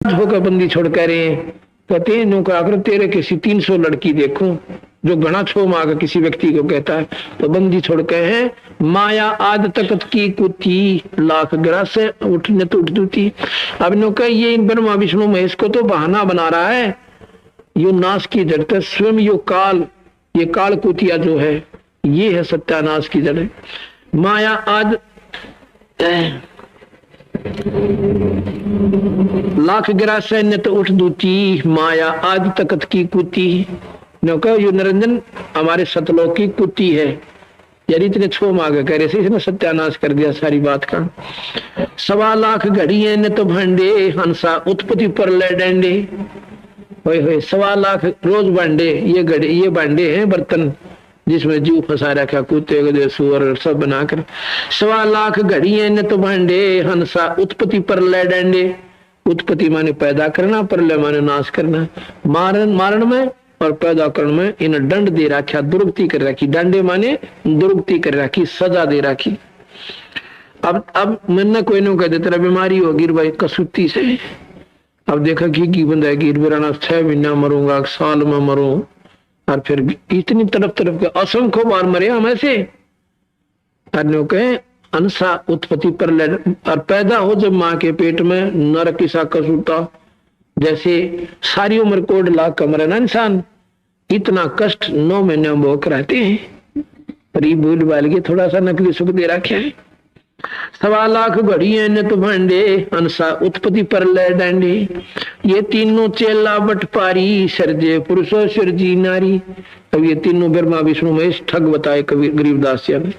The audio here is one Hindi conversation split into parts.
नाराज होकर बंदी छोड़ कह रहे हैं, कहते हैं नो क्या करो, तेरे किसी 300 लड़की देखूं, जो घना छो मांगा किसी व्यक्ति को कहता है। तो बंदी छोड़ के हैं, माया आद तकत की कुती, लाख ग्रास से उठने तो उठ दूती। अब नो कह ये इन ब्रह्मा विष्णु महेश को तो बहाना बना रहा है, यो नाश की जड़ है स्वयं, यो काल, ये काल कुतिया जो है ये है सत्यानाश की जड़। माया आद लाख गिरा सैन्य तो उठ दूती, माया आदि तकत की कुती। यो निरंजन हमारे सतलोक की कुती है, यदि इतने छो मांगे कह रहे से इसने सत्यानाश कर दिया सारी बात का। 1.25 लाख घड़िए ने तो भंडे, हंसा उत्पत्ति पर ले डंडे। होए 1.25 लाख रोज बांडे, ये घड़े ये बांडे हैं बर्तन जिसमें जीव फंसा रखा, कुत्ते गधे सुअर सब बनाकर। 1.25 लाख घड़िए ने तो भांडे, हंसा उत्पत्ति पर ले डंडे। उत्पत्ति माने पैदा करना, परलय माने नाश करना। मारण में और पैदा करने में इन दंड दे रखा, दुर्गति कर रखी। डंडे माने दुर्गति कर रखी, सजा दे रखी। अब मैंने कोई नहीं कहते तेरा बीमारी हो गिर भाई कसूती से। अब देखा कि बंदा गिर बेराना 6 महीना मरूंगा, साल में मरूं, और फिर इतनी तरफ के असंख्य बार मरे हम ऐसे। कहे अंसा उत्पत्ति पर और पैदा हो जब माँ के पेट में नरक सा कसूता, जैसे सारी उम्र कोड लाख कमरे ना इंसान, इतना कष्ट 9 महीने में भोग रहते हैं। पर ये भूल बाल के थोड़ा सा नकली सुख दे रखे है। 1.25 लाख घड़िए ने तो भांडे, अंसा उत्पत्ति पर ले डंडे। ये तीनों चेला बट पारी, सर्जे पुरुषो सर्जी नारी। अब ये तीनों ब्रह्मा विष्णु महेश ठग बताए कवि गरीबदास जी ने।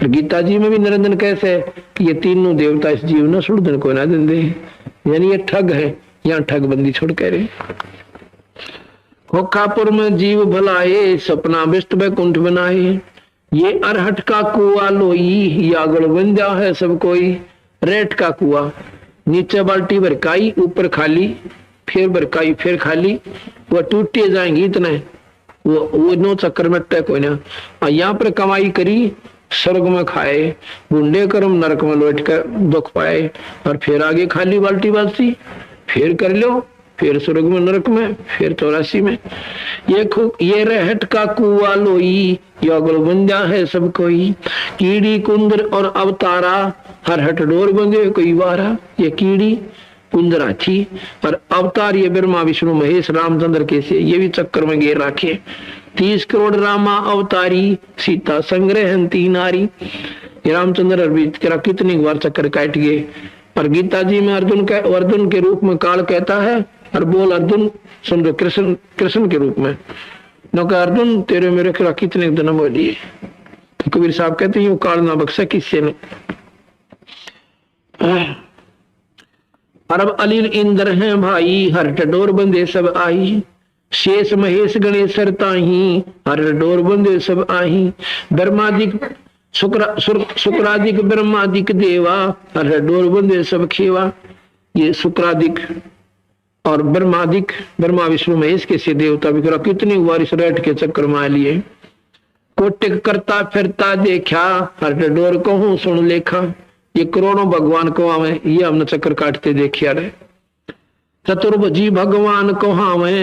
गीता जी में भी निरंजन कैसे ये तीनों देवता इस जीव न सुड़न को ना दे, यानी ये ठग है। यहाँ ठग बंदी छोड़ कह रहे खोखापुर में जीव भलाए, सपना विष्ट बैकुंठ बनाए। ये अरहट का कुआ लोई, यागड़ बन जा है सब कोई। रेट का कुआ, नीचे बाल्टी भरकाई, ऊपर खाली, फिर भरकाई फिर खाली, वो टूटे जाएंगी इतने, वो 9 चक्कर में तय कोई ना। यहाँ पर कमाई करी, स्वर्ग में खाए, बुंडे कर्म नरक में लौट कर दुख पाए, और फिर आगे खाली बाल्टी बाल्टी, फिर कर लो, फिर स्वर्ग में नरक में, फिर 84 में। ये रहट का कुआ लोई, योगल बंजा है सब कोई। कीड़ी कुंदर और अवतारा, हर हट डोर बंदे कोई वारा। ये कीड़ी कुंदरा थी और अवतार ये ब्रह्मा विष्णु महेश रामचंद्र के से ये भी चक्कर में घेर रखे। 30 करोड़ रामा अवतारी, सीता संग्रह नारी। ये रामचंद्र अर्पित करा कितनी बार चक्कर काट गए। और गीता जी में अर्जुन के रूप में काल कहता है, और बोल अर्जुन समझो कृष्ण के रूप में। नौका अर्जुन तेरे मेरे खिलाफ कितने जन्म हो लिए। कबीर साहब कहते हैं काल ना बख्शा किससे ने। अरब अलील इंद्र हैं भाई, हर डोर बंदे सब आई। शेष महेश गणेश ताही, हर डोर बंदे सब आई। ब्रह्मादिक शुक्रादिक ब्रह्मादिक देवा, हर डोर बंदे सब खेवा। ये शुक्रादिक और ब्रह्मादिक ब्रह्मा विष्णु महेश के से देवता भी करा कितनी बारिश रेट के चक्कर में आ लिए। कोटिक करता फिरता देखा, हर डोर कहूं सुन लेखा। ये करोड़ों भगवान को आवे, ये हमने चक्कर काटते देखिया रे। चतुर्भुजी भगवान को हावे,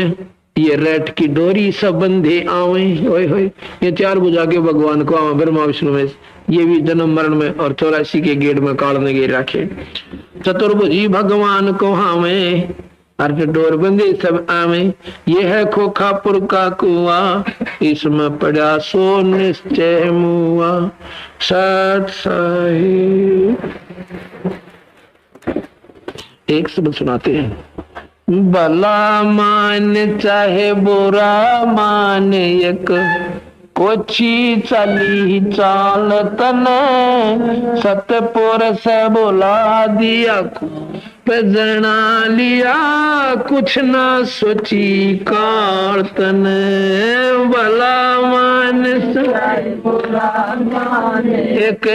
ये रेट की डोरी सब बंधे आवे। होए होए ये 4 भुजा के भगवान को आवे ब्रह्मा विष्णु महेश, ये भी जन्म मरण में और 84 के गेट में काल ने घेर रखे। चतुर्भुजी भगवान को हावे, अर्थ डोर बंदे सब आवे। ये है खोखापुर का कुआ, इसमें पड़ा सो निश्चय मुआ। सत साहिब एक शब्द सुनाते हैं। भला मान चाहे बुरा मान, एक कोची चली चाल तने। सतपुर से बुला दिया, जना लिया कुछ ना सोची कारतन। भला मान एक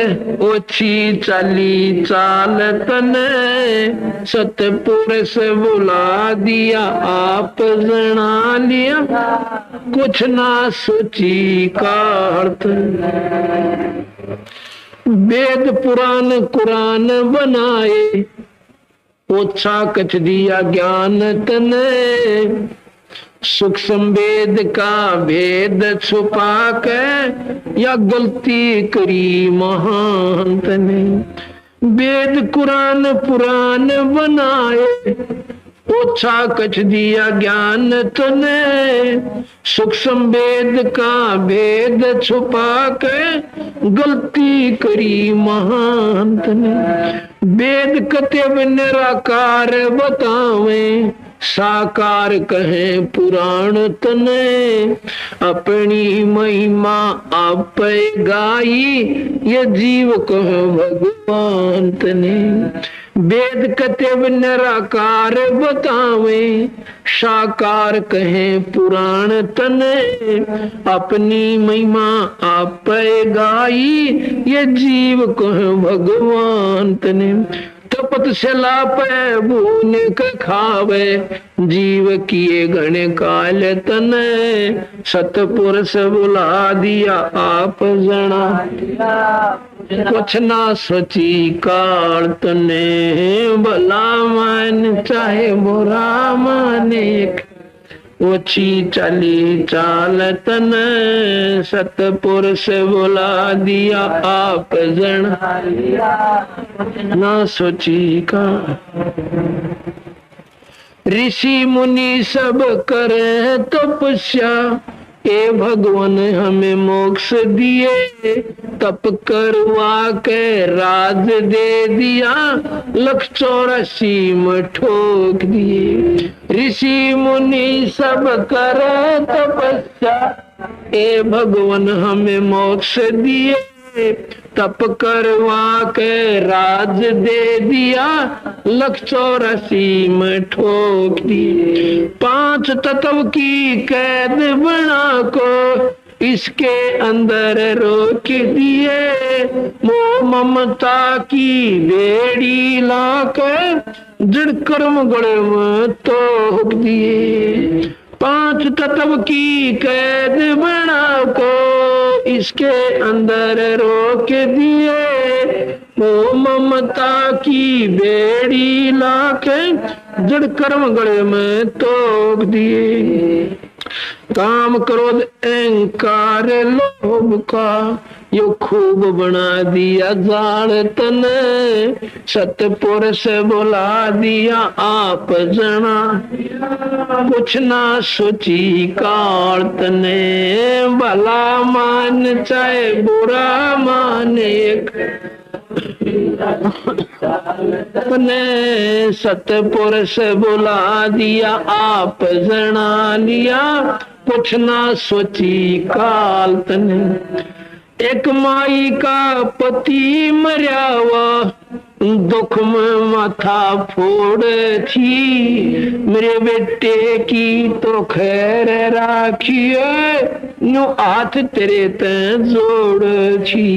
ओछी चली चाल तने। सतपुर से बुला दिया, आप जना लिया कुछ ना सोची कारतन। वेद पुराण कुरान बनाए, ओछा कछ दिया ज्ञान तने, सुख संवेद का भेद छुपा के, या गलती करी महांत ने। वेद कुरान पुराण बनाए, ओछा कछ दिया ज्ञान तने, सुख संवेद का भेद छुपा के, गलती करी महांत ने। वेद कतब निराकार बतावे, साकार कहे पुराण तने, अपनी महिमा आप गाई, ये जीव कहे भगवान तने। वेद कतब निराकार बतावे, साकार कहे पुराण तने, अपनी महिमा आप गाई, ये जीव कहे भगवान तने। तपत से लापे भून के खावे, जीव किए घने काल तने, सतपुरुष बुला दिया आप जना, कुछ ना सोची काल तने, भला मान चाहे बुरा माने, ओछी चली चाल तने, सतपुरुष बुला दिया आप जना, ना सोची का। ऋषि मुनि सब करे तपस्या, ए भगवान हमें मोक्ष दिए, तप करवा के राज दे दिया, 184 में ठोक दिए। ऋषि मुनि सब करे तपस्या, ए भगवान हमें मोक्ष दिए, तप करवा के राज दे दिया, 184 में ठोक दिए। 5 तत्व की कैद बना को, इसके अंदर रोक दिए, मोह ममता की बेड़ी लाकर, जड़ कर्म गड़े में तोड़ दिए। 5 तत्व की कैद बना को, इसके अंदर रोक दिए, मोह ममता की बेड़ी लाके, जड़ कर्म गड़े में तोड़ दिए। काम क्रोध अहंकार लोभ का, यो खूब बना दिया जाल तने, सतपुरुष बुला दिया आप जना, कुछ ना सोची काल तने, भला मान चाहे बुरा माने, तने सतपुरुष बुला दिया आप जना लिया, कुछ ना सोची काल तने। एक माई का पति मर्यावा, दुख में माथा फोड़ थी, मेरे बेटे की तो खैर राखिए, न्यू हाथ तेरे ते जोड़ थी।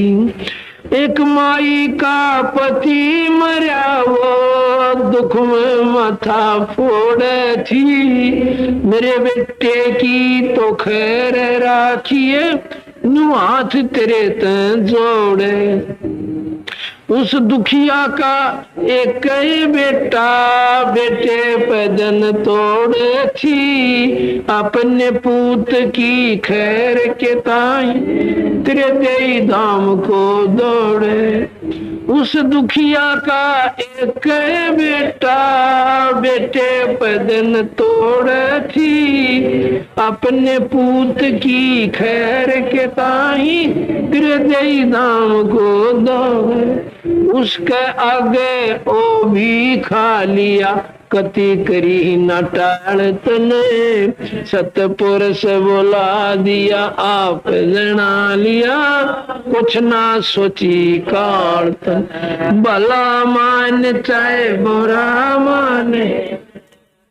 एक माई का पति मरा वो, दुख में माथा फोड़ थी, मेरे बेटे की तो खैर राखिए, न्यू हाथ तेरे ते जोड़े। उस दुखिया का एक ही बेटा, बेटे पैदन तोड़े थी, अपने पूत की खैर के ताई, तेरे दे धाम को दौड़े। उस दुखिया का एक ही बेटा, बेटे पैदन तोड़े थी, अपने पूत की खैर के ताई, तेरे दे धाम को दौड़े। उसके आगे ओ भी खा लिया, कति करी न टाल तने, सतपुरुष बुला दिया आप जना लिया, कुछ ना सोची काल तने, भला मान चाहे बुरा माने,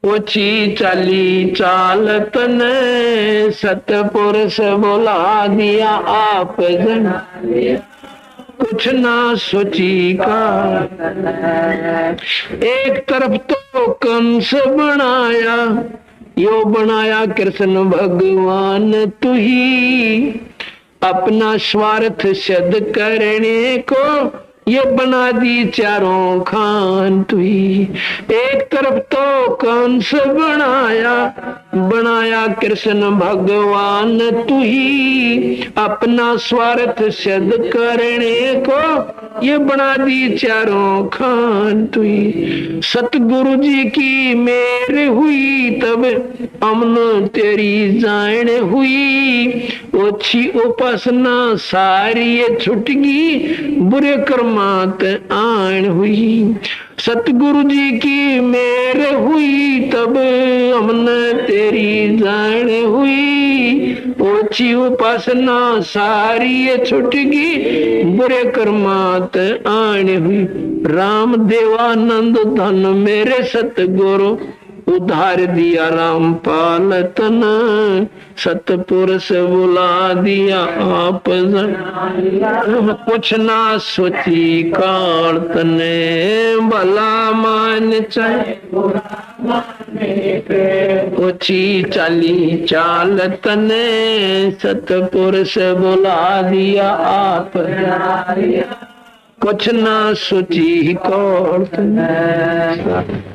ओछी चली चाल तने, सतपुरुष बुला दिया आप जना लिया, कुछ ना सोची का। एक तरफ तो कंस बनाया, यो बनाया कृष्ण भगवान तू ही, अपना स्वार्थ सिद्ध करने को ये बना दी चारों खान तुई। एक तरफ तो कंस बनाया, बनाया कृष्ण भगवान तुही। अपना स्वार्थ सिद्ध करने को ये बना दी चारों खान तुई। सतगुरु जी की मेर हुई तब अमन तेरी जान हुई। ओछी उपासना सारी छुटगी, बुरे कर्मात आन हुई। सतगुरु जी की मेर हुई तब हमने तेरी जान हुई। ओछी उपासना सारी छुटगी, बुरे कर्मात आन हुई। राम देवानंद धन मेरे सतगुरु, उधार दिया रामपाल तन। सतपुरुष बुला दिया आप कुछ ना सोची काल तने। भला मान चाहे ओछी चाली चाल तने। सतपुरुष बुला दिया आप कुछ ना सोची काल तने।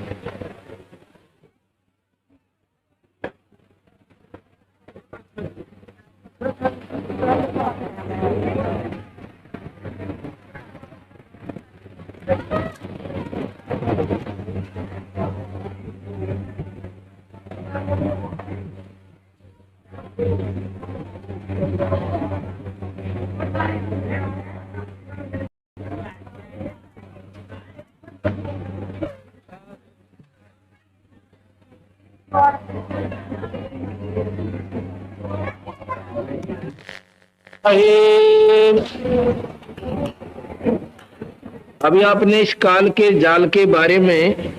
अभी आपने इस काल के जाल के बारे में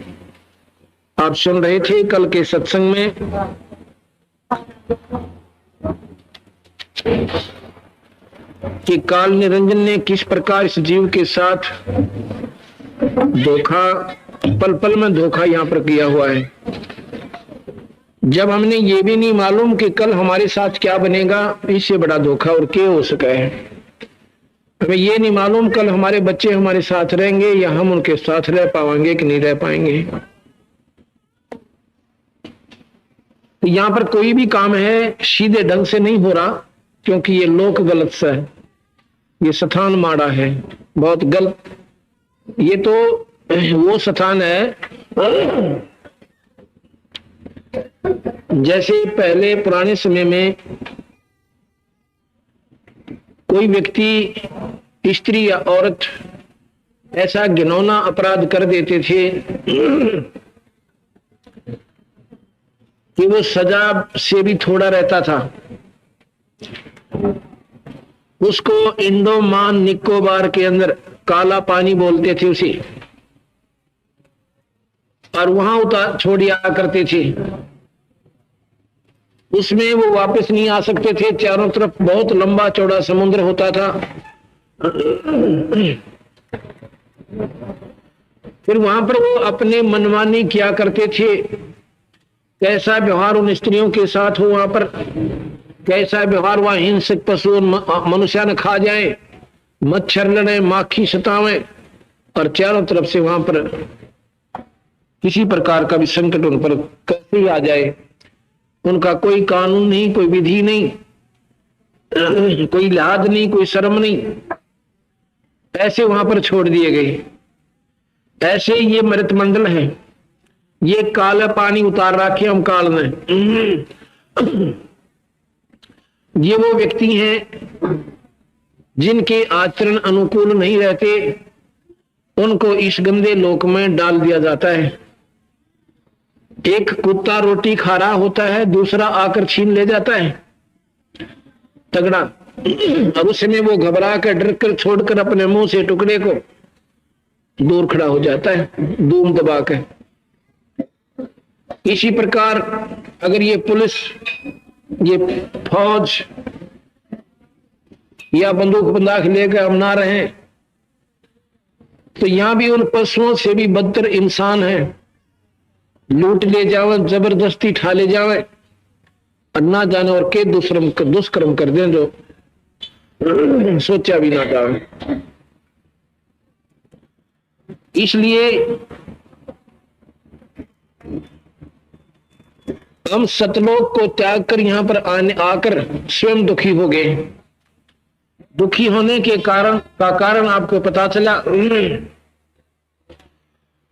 आप सुन रहे थे कल के सत्संग में कि काल निरंजन ने किस प्रकार इस जीव के साथ धोखा, पल पल में धोखा यहाँ पर किया हुआ है। जब हमने ये भी नहीं मालूम कि कल हमारे साथ क्या बनेगा, इससे बड़ा धोखा और क्या हो सका है। हमें ये नहीं मालूम कल हमारे बच्चे हमारे साथ रहेंगे या हम उनके साथ रह पाएंगे कि नहीं रह पाएंगे। तो यहाँ पर कोई भी काम है सीधे ढंग से नहीं हो रहा, क्योंकि ये लोक गलत सा है, ये स्थान माड़ा है, बहुत गलत। ये तो वो स्थान है जैसे पहले पुराने समय में कोई व्यक्ति स्त्री या औरत ऐसा घिनौना अपराध कर देते थे कि वो सजा से भी थोड़ा रहता था। उसको इंडोमान निकोबार के अंदर काला पानी बोलते थे उसे, और वहां उतार छोड़ दिया करते थे। उसमें वो वापस नहीं आ सकते थे, चारों तरफ बहुत लंबा चौड़ा समुद्र होता था। फिर वहां पर वो अपने मनमानी किया करते थे, कैसा व्यवहार उन स्त्रियों के साथ हो, वहां पर कैसा व्यवहार, वहां हिंसक पशु मनुष्य न खा जाए, मच्छर लड़े, माखी सतावे, और चारों तरफ से वहां पर किसी प्रकार का भी संकट उन पर कैसे ही आ जाए। उनका कोई कानून नहीं, कोई विधि नहीं, कोई लिहाज नहीं, कोई शर्म नहीं, ऐसे वहां पर छोड़ दिए गए। ऐसे ये मृत मंडल है, ये काला पानी उतार रखे हम काल में। ये वो व्यक्ति हैं जिनके आचरण अनुकूल नहीं रहते, उनको इस गंदे लोक में डाल दिया जाता है। एक कुत्ता रोटी खा रहा होता है, दूसरा आकर छीन ले जाता है तगड़ा, और उस समय वो घबरा कर डर कर छोड़कर अपने मुंह से टुकड़े को दूर खड़ा हो जाता है धूम दबा कर। इसी प्रकार अगर ये पुलिस, ये फौज या बंदूक बंदाक लेकर हम ना रहे, तो यहां भी उन पशुओं से भी बदतर इंसान है। लूट ले जावे, जबरदस्ती ठा ले जावे, और ना जाने और के दुष्कर्म कर दें जो सोचा भी ना जावे। इसलिए हम सतलोक को त्याग कर यहां पर आकर स्वयं दुखी हो गए। दुखी होने के कारण आपको पता चला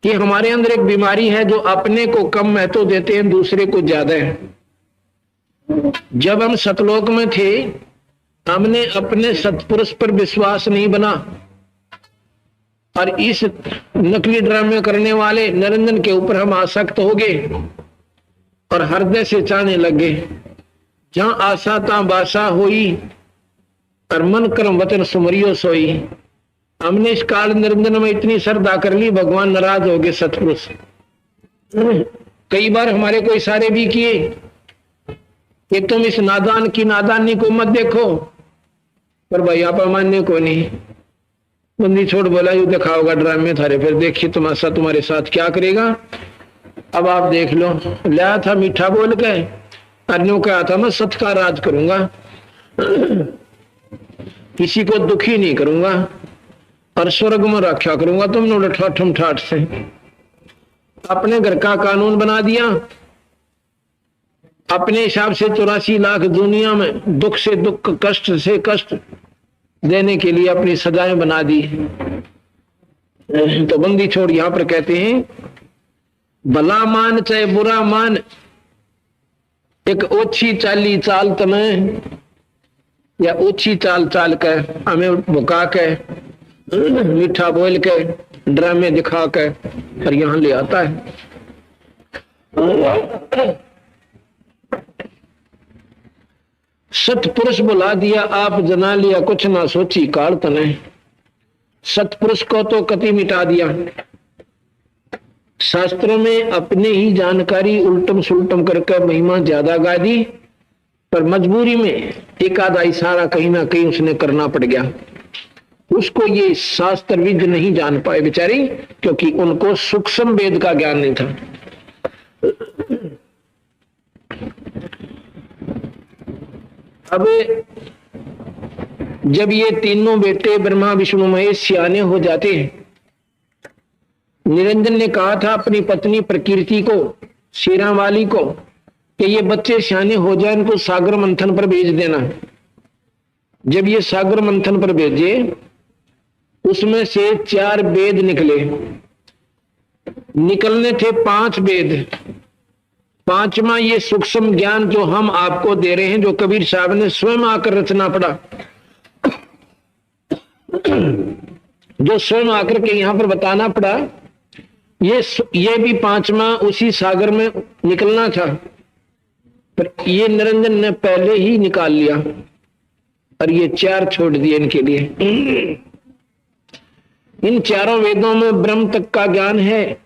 कि हमारे अंदर एक बीमारी है जो अपने को कम महत्व देते हैं, दूसरे को ज्यादा है। जब हम सतलोक में थे हमने अपने सतपुरुष पर विश्वास नहीं बना और इस नकली ड्रामे करने वाले निरंजन के ऊपर हम आसक्त हो गए और हृदय से चाहने लगे। जहां आशा ता बासा हुई और मन कर्म वचन सुमरियो सोई। हमने इस काल निरंजन में इतनी श्रद्धा कर ली, भगवान नाराज हो गए सतपुरुष। कई बार हमारे को इशारे भी किए कि तुम इस नादान की नादानी को मत देखो, पर भाई आप मानने को नहीं। बंदी छोड़ बोला यू दिखाओगा ड्रामे थारे, फिर देखिए तुम्हारा तुम्हारे साथ क्या करेगा। अब आप देख लो, लाया था मीठा बोल के, अन्यों कहा था मैं सत्य का राज करूंगा, किसी को दुखी नहीं करूंगा और स्वर्ग में रक्षा करूंगा। तुमने ठाठम ठाठ से अपने घर का कानून बना दिया, अपने हिसाब से 84 लाख दुनिया में दुख से दुख, कष्ट से कष्ट देने के लिए अपनी सजाएं बना दी। तो बंदी छोड़ यहां पर कहते हैं भला मान चाहे बुरा मान, एक ओछी चाली चाल तमें या ओछी चाल चाल कर हमें भुका के मीठा बोल के ड्रामे दिखा के और यहां ले आता है। सतपुरुष बुला दिया आप जना लिया, कुछ ना सोची काल तने। सतपुरुष को तो कति मिटा दिया। शास्त्रों में अपने ही जानकारी उल्टम सुल्टम करके महिमा ज्यादा गा दी, पर मजबूरी में एक आधा इशारा कहीं ना कहीं उसने करना पड़ गया। उसको ये शास्त्र विद नहीं जान पाए बेचारी, क्योंकि उनको सूक्ष्म वेद का ज्ञान नहीं था। अब जब ये तीनों बेटे ब्रह्मा विष्णु महेश सियाने हो जाते हैं, निरंजन ने कहा था अपनी पत्नी प्रकृति को, शेरा वाली को, कि ये बच्चे सियाने हो जाए इनको सागर मंथन पर भेज देना। जब ये सागर मंथन पर भेजे उसमें से 4 वेद निकलने थे 5 वेद। 5वां ये सूक्ष्म ज्ञान जो हम आपको दे रहे हैं, जो कबीर साहब ने स्वयं आकर रचना पड़ा, जो स्वयं आकर के यहां पर बताना पड़ा, ये भी 5वां उसी सागर में निकलना था, पर ये निरंजन ने पहले ही निकाल लिया और ये 4 छोड़ दिए इनके लिए। इन 4 वेदों में ब्रह्म तक का ज्ञान है,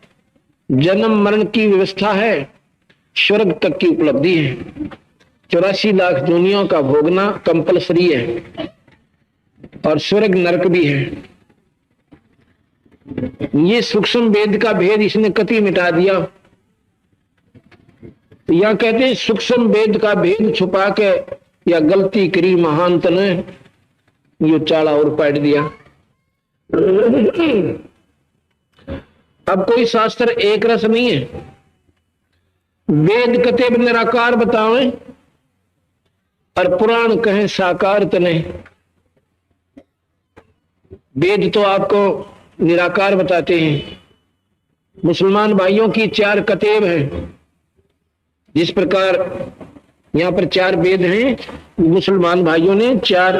जन्म मरण की व्यवस्था है, स्वर्ग तक की उपलब्धि है, 84 लाख दुनिया का भोगना कंपलसरी है और स्वर्ग नरक भी है। ये सूक्ष्म वेद का भेद इसने कति मिटा दिया। या कहते हैं सूक्ष्म वेद का भेद छुपा के या गलती करी महांत ने ये चाड़ा और पाट दिया। अब कोई शास्त्र एक रस नहीं है। वेद कते निराकार बतावे और पुराण कहें साकार तने। वेद तो आपको निराकार बताते हैं। मुसलमान भाइयों की 4 कतेब हैं। जिस प्रकार यहाँ पर 4 वेद हैं, मुसलमान भाइयों ने 4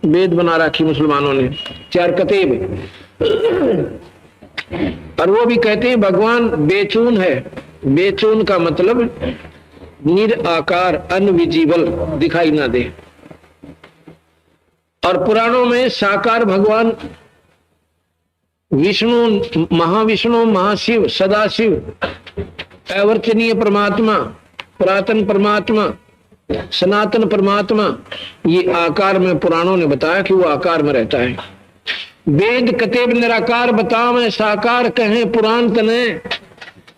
वेद बना रखी, मुसलमानों ने 4 कतेब। और वो भी कहते हैं भगवान बेचून है। बेचून का मतलब निराकार, अनविजिबल, दिखाई ना दे। और पुराणों में साकार भगवान विष्णु, महाविष्णु, महाशिव, सदाशिव, अवर्चनीय परमात्मा, पुरातन परमात्मा, सनातन परमात्मा, ये आकार में पुराणों ने बताया कि वो आकार में रहता है। वेद कतेब निराकार बताओ में साकार कहें पुराण तने।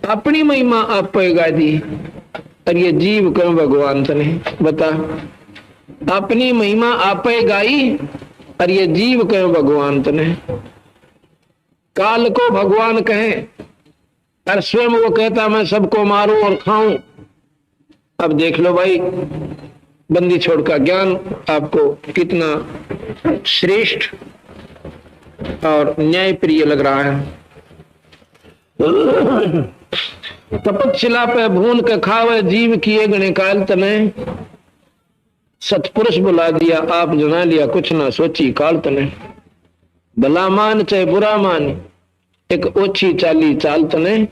अपनी महिमा आप गा दी और ये जीव कहें भगवान तने। बता, अपनी महिमा आप गाई और ये जीव कहें भगवान तने। काल को भगवान कहें और स्वयं वो कहता मैं सबको मारूं और खाऊं। अब देख लो भाई, बंदी छोड़ का ज्ञान आपको कितना श्रेष्ठ और न्यायप्रिय लग रहा है। तपशिला पे भून के खावे जीव किए गणे काल तने, सतपुरुष बुला दिया आप जना लिया कुछ ना सोची काल तने। भला मान चाहे बुरा मान एक ओछी चाली चाल तने,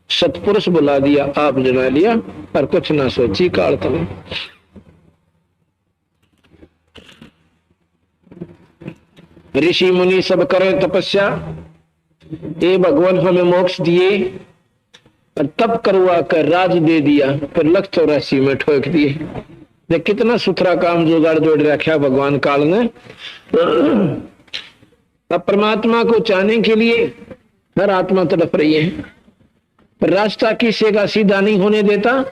सतपुरुष बुला दिया आप जना लिया और कुछ ना सोची काल तने। ऋषि मुनि सब करें तपस्या, ये भगवान हमें मोक्ष दिए और तप करवा कर राज दे दिया, पर 184 में ठोक दिए। देख कितना सुथरा काम जुगाड़ जोड़ रखा भगवान काल ने। अब परमात्मा को चाहने के लिए हर आत्मा तड़प रही है, पर रास्ता किसी का सीधा नहीं होने देता।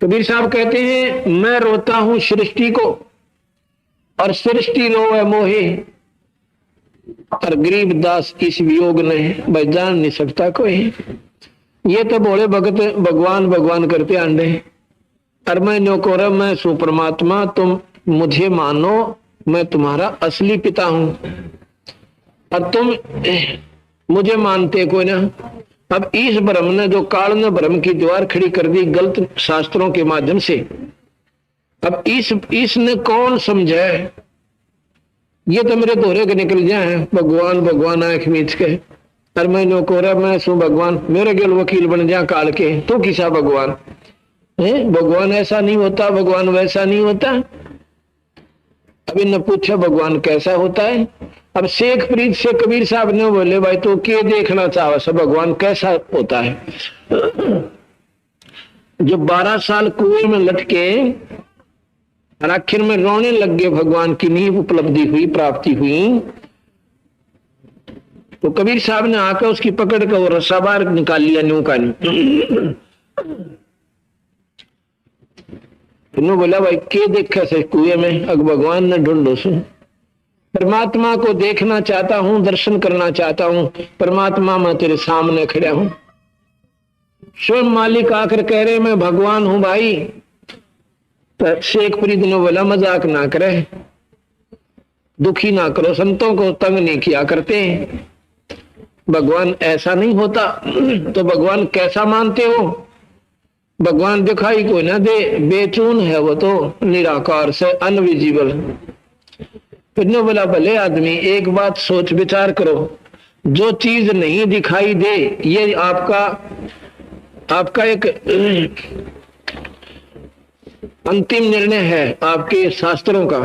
कबीर साहब कहते हैं मैं रोता हूं सृष्टि को और सृष्टि रोवे मोहे, और गरीब दास इस वियोग ने भाई जान नहीं सकता कोई। ये तो बोले भगत भगवान भगवान करते आंडे, और मैं नौकर मैं सु परमात्मा, तुम मुझे मानो मैं तुम्हारा असली पिता हूं और तुम मुझे मानते कोई ना। अब इस भ्रम ने जो काल ने भ्रम की दीवार खड़ी कर दी गलत शास्त्रों के माध्यम से, अब इसने कौन समझा है? ये तो मेरे दोहरे के निकल जाए भगवान भगवान आंख मीच के, और मैं नौकर मैं सु भगवान, मेरे गेल वकील बन जा काल के, तू किसा भगवान है? भगवान ऐसा नहीं होता, भगवान वैसा नहीं होता। अभी न पूछा भगवान कैसा होता है। अब शेख फरीद से कबीर साहब ने बोले भाई तो क्या देखना चाहो सब भगवान कैसा होता है? जो 12 साल कुएं में लटके और आखिर में रोने लग गए, भगवान की नींव उपलब्धि हुई प्राप्ति हुई, तो कबीर साहब ने आकर उसकी पकड़ कर वो रस्सा बाहर निकाल लिया न्यू का न्यू। बोला भाई के देखा से कुएं में? अग भगवान ने ढूंढो सु परमात्मा को देखना चाहता हूं, दर्शन करना चाहता हूं, परमात्मा मैं तेरे सामने खड़ा हूं। स्वयं मालिक आकर कह रहे मैं भगवान हूं भाई। तो शेख फरीद ने बोला मजाक ना करे, दुखी ना करो, संतों को तंग नहीं किया करते, भगवान ऐसा नहीं होता। तो भगवान कैसा मानते हो? भगवान दिखाई कोई ना दे, बेचून है वो तो, निराकार से अनविजिबल। फिर बोला भले आदमी एक बात सोच विचार करो, जो चीज नहीं दिखाई दे ये आपका एक अंतिम निर्णय है आपके शास्त्रों का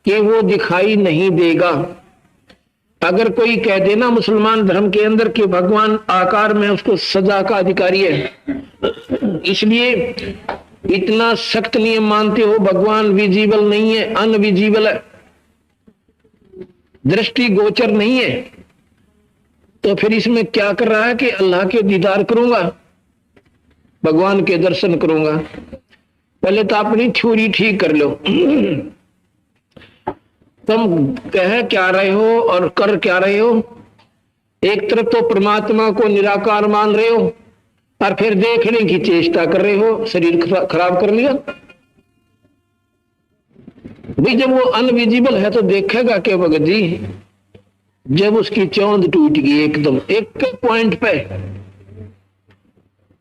कि वो दिखाई नहीं देगा। अगर कोई कह देना मुसलमान धर्म के अंदर कि भगवान आकार में उसको सजा का अधिकारी है, इसलिए इतना सख्त नियम मानते हो भगवान विजिबल नहीं है, अनविजिबल है, दृष्टि गोचर नहीं है, तो फिर इसमें क्या कर रहा है कि अल्लाह के दीदार करूंगा, भगवान के दर्शन करूंगा। पहले तो अपनी थ्योरी ठीक कर लो। तुम कह क्या रहे हो और कर क्या रहे हो? एक तरफ तो परमात्मा को निराकार मान रहे हो और फिर देखने की चेष्टा कर रहे हो, शरीर खराब कर लिया भाई। जब वो अनविजिबल है तो देखेगा क्या भगत जी? जब उसकी चौंध टूट गई एकदम एक पॉइंट पे,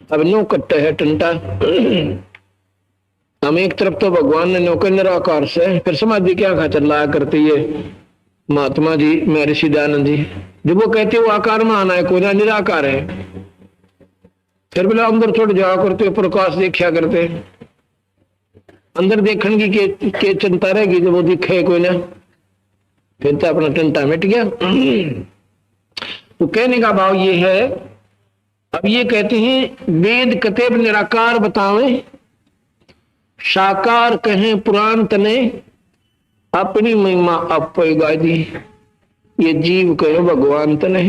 अब नो कट्टा है टंटा। हम एक तरफ तो भगवान ने नौकर निराकार से, फिर समाधि क्या खातर लाया करती है महात्मा जी महर्षि दयानंद जी, जब वो कहते वो आकार में आना है कोई ना निराकार है, फिर बोला अंदर छोड़ जाया करते प्रकाश देखा करते, अंदर देखने की के चिंता रहेगी, जब वो दिखे कोई ना फिर तो अपना टंटा मिट गया। तो कहने का भाव ये है, अब ये कहते हैं वेद कतेब निराकार बतावें, साकार कहें पुराण तने, अपनी महिमा आप गा दी, ये जीव कहे भगवान तने।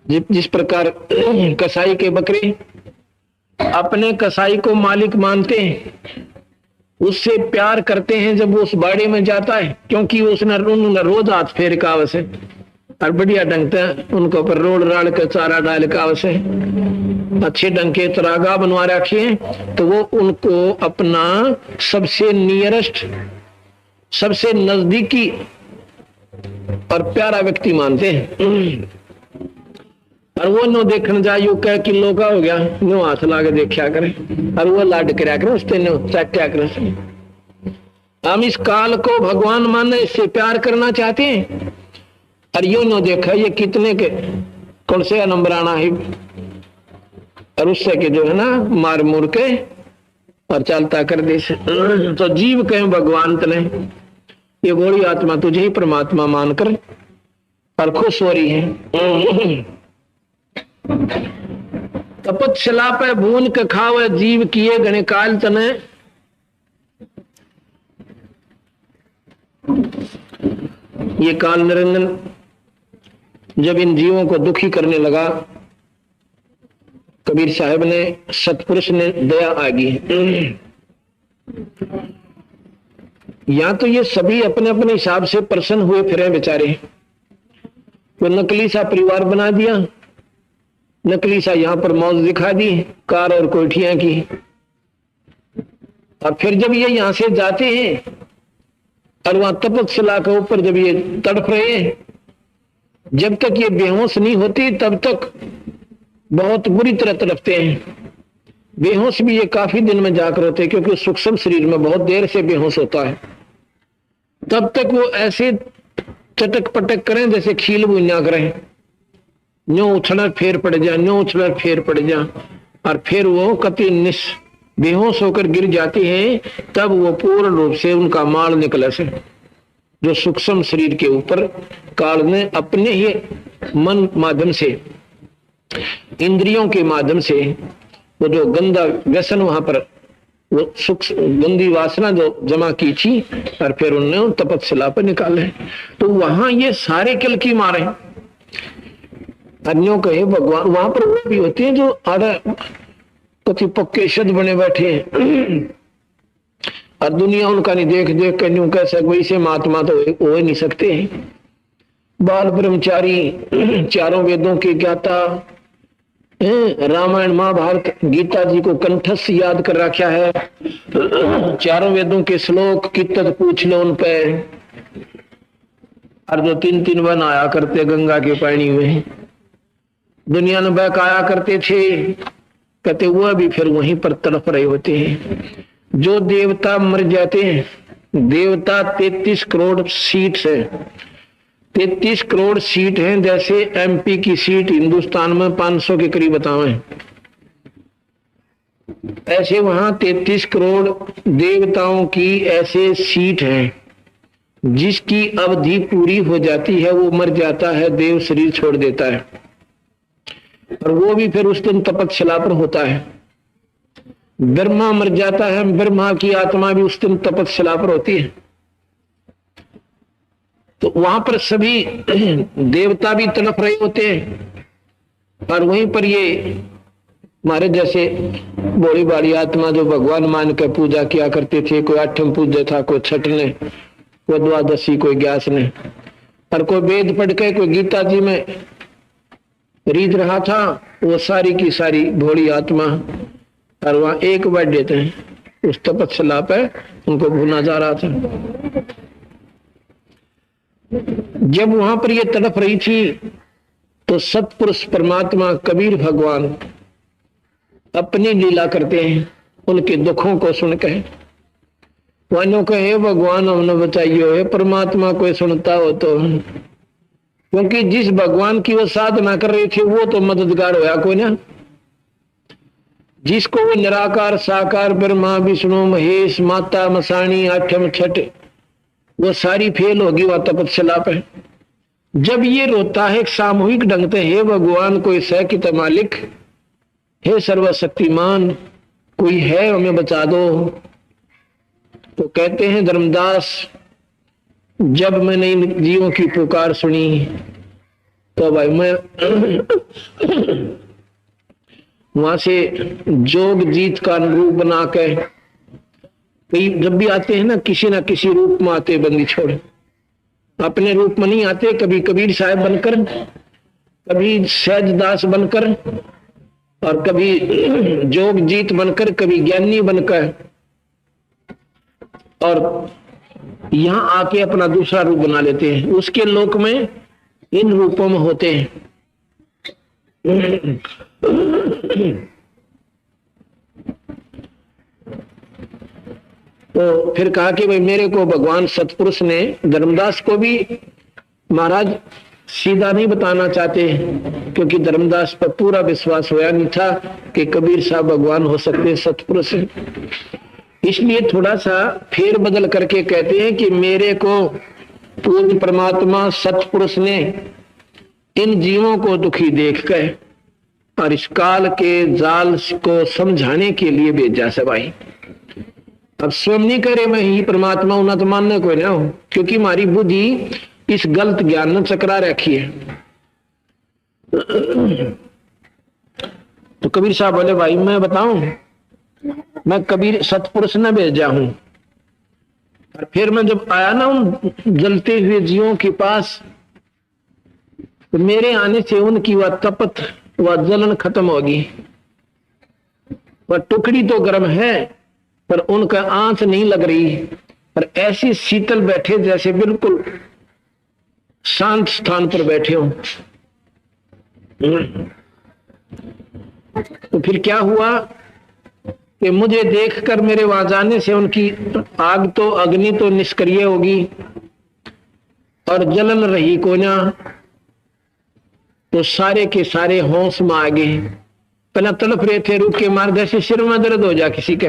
जिस प्रकार कसाई के बकरे अपने कसाई को मालिक मानते हैं, उससे प्यार करते हैं जब वो उस बाड़े में जाता है, क्योंकि उसने रोज हाथ फेर का वैसे और बढ़िया ढंग से उनके ऊपर रोड राड़ के चारा डाल के आवश्य अच्छे ढंग के तरागा बनवा रखे, तो वो उनको अपना सबसे नियरेस्ट, सबसे नजदीकी और प्यारा व्यक्ति मानते हैं। और वो नो देखने जाए यू कह किलो का हो गया, नो हाथ ला के देखा करे और वो लाड कराया करे, उससे नो चट्या करे। हम इस काल को भगवान मानने, इससे प्यार करना चाहते हैं, और यो नो देखा ये कितने के कौन से नंबर आना है, और उससे के जो है ना मार मुर के और चलता कर दे। तो जीव कहें भगवान तने, ये गोली आत्मा तुझे ही परमात्मा मानकर और खुश हो रही है। तपस्या पे भून के खावे जीव किए गणे काल तने, ये काल निरंजन जब इन जीवों को दुखी करने लगा, कबीर साहब ने, सतपुरुष ने दया आ गई। या तो ये सभी अपने अपने हिसाब से प्रसन्न हुए फिरे बेचारे, वो नकली सा परिवार बना दिया, नकली सा यहां पर मौज दिखा दी, कार और कोठियां की, और फिर जब ये यहां से जाते हैं और वहां तपस्या के ऊपर जब ये तड़प रहे हैं, जब तक ये बेहोश नहीं होती तब तक बहुत बुरी तरह तड़पते हैं। बेहोश भी ये काफी दिन में जाकर होते हैं, क्योंकि सूक्ष्म शरीर में बहुत देर से बेहोश होता है। तब तक वो ऐसे चटक पटक करें जैसे खील बुनिया करें, न्यो उछल फेर पड़ जा, न्यो उछल फेर पड़ जा, और फिर वो कति बेहोश होकर गिर जाती हैं। तब वो पूर्ण रूप से उनका माल निकले से, जो सूक्ष्म शरीर के ऊपर काल ने अपने ही मन माध्यम से, इंद्रियों के माध्यम से वो जो गंदा व्यसन वहां पर, वो गंदी वासना जो जमा की थी, और फिर उन्होंने तपस्या पर निकाले। तो वहां ये सारे किल की मारे। अन्यों कहे भगवान, वहां पर वो भी होते हैं जो आधा कति पक्के शब्द बने बैठे हैं, और दुनिया उनका नहीं देख देख कर यूं कह सक वैसे महात्मा तो हो ही नहीं सकते। बाल ब्रह्मचारी, चारों वेदों के ज्ञाता, रामायण महाभारत गीता जी को कंठस्थ याद कर रखा है, चारों वेदों के श्लोक कितत पूछ लो उन पे, और जो 3-3 वन आया करते गंगा के पानी में, दुनिया में बहकाया करते थे, कहते हुआ भी फिर वहीं पर तड़प रहे होते हैं। जो देवता मर जाते हैं, देवता 33 करोड़ सीट है, 33 करोड़ सीट हैं, जैसे एमपी की सीट हिंदुस्तान में 500 के करीब बताएं, ऐसे वहां 33 करोड़ देवताओं की ऐसे सीट हैं, जिसकी अवधि पूरी हो जाती है वो मर जाता है, देव शरीर छोड़ देता है, और वो भी फिर उस दिन तपस्या पर होता है। ब्रह्मा मर जाता है, ब्रह्मा की आत्मा भी उस दिन तपस्या पर होती है। तो वहां पर सभी देवता भी तड़प रहे होते हैं, और वहीं पर ये हमारे जैसे बोली बाली आत्मा जो भगवान मान के पूजा किया करते थे, कोई आठम पूजा था, कोई छठने, कोई द्वादशी, कोई ग्यास ने, और कोई वेद पढ़ के कोई गीता जी में रीत रहा था, वो सारी की सारी भोली आत्मा, और वहां एक बार देते हैं उस तपस्या पे उनको भूना जा रहा था। जब वहां पर ये तड़प रही थी, तो सतपुरुष परमात्मा कबीर भगवान अपनी लीला करते हैं, उनके दुखों को सुनकर वानों कहे भगवान हमने बताइयो है, परमात्मा कोई सुनता हो तो, क्योंकि जिस भगवान की वो साधना कर रही थी वो तो मददगार होया कोई ना, जिसको वो निराकार साकार ब्रह्मा विष्णु महेश माता मसाणी आठम छठ वो सारी फेल होगी वह तपस्या पे। जब ये रोता है सामूहिक ढंग से, हे भगवान कोई सह की मालिक, हे सर्वशक्तिमान, कोई है हमें बचा दो, तो कहते हैं धर्मदास, जब मैंने इन जीवों की पुकार सुनी तो भाई मैं वहां से जोग जीत का रूप बना के, कई जब भी आते हैं ना किसी रूप में आते बंदी छोड़, अपने रूप में नहीं आते, कभी कबीर साहब बनकर, कभी सहजदास बनकर, और कभी जोग जीत बनकर, कभी ज्ञानी बनकर, और यहां आके अपना दूसरा रूप बना लेते हैं। उसके लोक में इन रूपों में होते हैं। तो फिर कहा कि भाई मेरे को भगवान सतपुरुष ने, धर्मदास को भी महाराज सीधा नहीं बताना चाहते, क्योंकि धर्मदास पर पूरा विश्वास होया नहीं था कि कबीर साहब भगवान हो सकते, सतपुरुष। इसलिए थोड़ा सा फेर बदल करके कहते हैं कि मेरे को पूज्य परमात्मा सतपुरुष ने इन जीवों को दुखी देखकर और इस काल के जाल को समझाने के लिए भेजा से भाई। अब स्वयं नहीं करे मैं ही परमात्मा हूं ना, तो मानने को ना हो, क्योंकि हमारी बुद्धि इस गलत ज्ञान में चकरा रखी है। तो कबीर साहब बोले भाई मैं बताऊं, मैं कबीर सतपुरुष न भेजा हूं। और फिर मैं जब आया ना उन जलते हुए जीवों के पास, तो मेरे आने से उनकी वह तपत, वह जलन खत्म होगी। वह टुकड़ी तो गर्म है पर उनका आंच नहीं लग रही, पर ऐसी शीतल बैठे जैसे बिल्कुल शांत स्थान पर बैठे हो। तो फिर क्या हुआ कि मुझे देखकर मेरे वहां जाने से उनकी आग तो, अग्नि तो निष्क्रिय होगी और जलन रही कोना, तो सारे के सारे होश में आ गए। पहला तड़प रहे थे, रुक के मार, जैसे सिर में दर्द हो जा किसी के,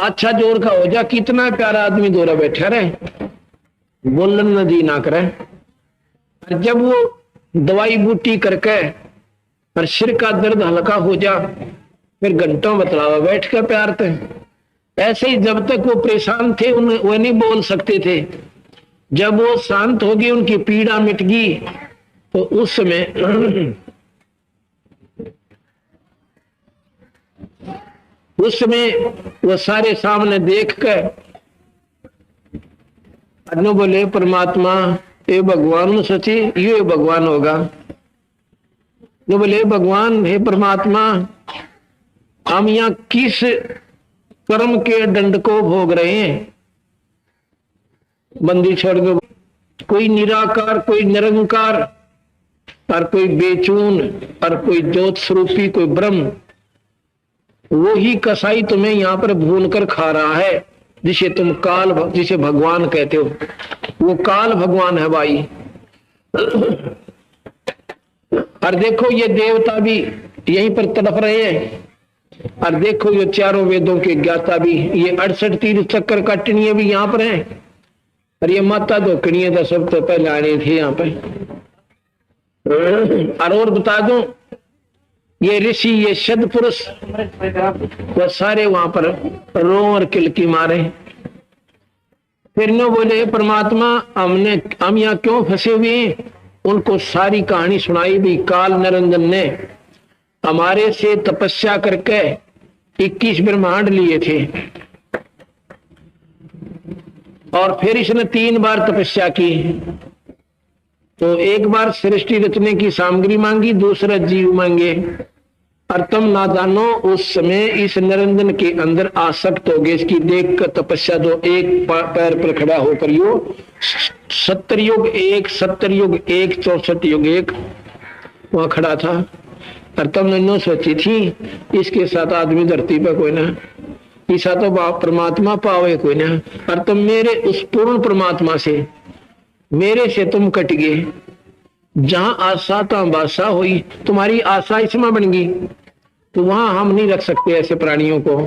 अच्छा जोर का हो जा, कितना प्यारा आदमी दोरा बैठा रहे, बोलन नदी ना करे। और जब वो दवाई बूटी करके और सिर का दर्द हल्का हो जा, फिर घंटों बतलावा बैठ कर प्यार थे। ऐसे ही जब तक वो परेशान थे वो नहीं बोल सकते थे। जब वो शांत हो गई, उनकी पीड़ा मिट गई, तो उस समय वो सारे सामने देख कर अनु बोले परमात्मा ये भगवान सची, ये भगवान होगा। जो बोले भगवान हे परमात्मा, हम यहाँ किस कर्म के दंड को भोग रहे हैं? बंदी छोड़ दो, कोई निराकार, कोई निरंकार, और कोई बेचून, और कोई ज्योत स्वरूपी, कोई ब्रह्म, वो ही कसाई तुम्हें यहाँ पर भून कर खा रहा है, जिसे तुम काल, जिसे भगवान कहते हो। वो काल भगवान है भाई। और देखो ये देवता भी यहीं पर तड़प रहे हैं, और देखो ये चारों वेदों के ज्ञाता भी, ये 68 तीर्थ चक्कर काटनीय भी यहाँ पर हैं, और ये माता धोकनीय तो सब तो पहले आने थे यहाँ पे। और बता दूं, ये ऋषि, ये सद पुरुष, वो सारे वहां पर रो और किलकी मारे। फिर न बोले परमात्मा हम यहाँ क्यों फंसे हुए हैं? उनको सारी कहानी सुनाई भी। काल निरंजन ने हमारे से तपस्या करके 21 ब्रह्मांड लिए थे, और फिर इसने 3 बार तपस्या की। तो एक बार सृष्टि रचने की सामग्री मांगी, दूसरा जीव मांगे। और तुम ना जानो उस समय इस निरंजन के अंदर आसक्त हो गए। इसकी देख कर तपस्या, जो एक पैर पर खड़ा होकर यो 70 युग एक, 70 युग एक, 64 युग एक वहां खड़ा था। और तुमने नो सोची थी इसके साथ आदमी धरती पर कोई ना, ईसा तो बाप परमात्मा पावे कोई ना। और तुम मेरे उस पूर्ण परमात्मा से, मेरे से तुम कट गए। जहां आशा तो बासा हुई, तुम्हारी आशा इसमें बन गई, तो वहां हम नहीं रख सकते ऐसे प्राणियों को।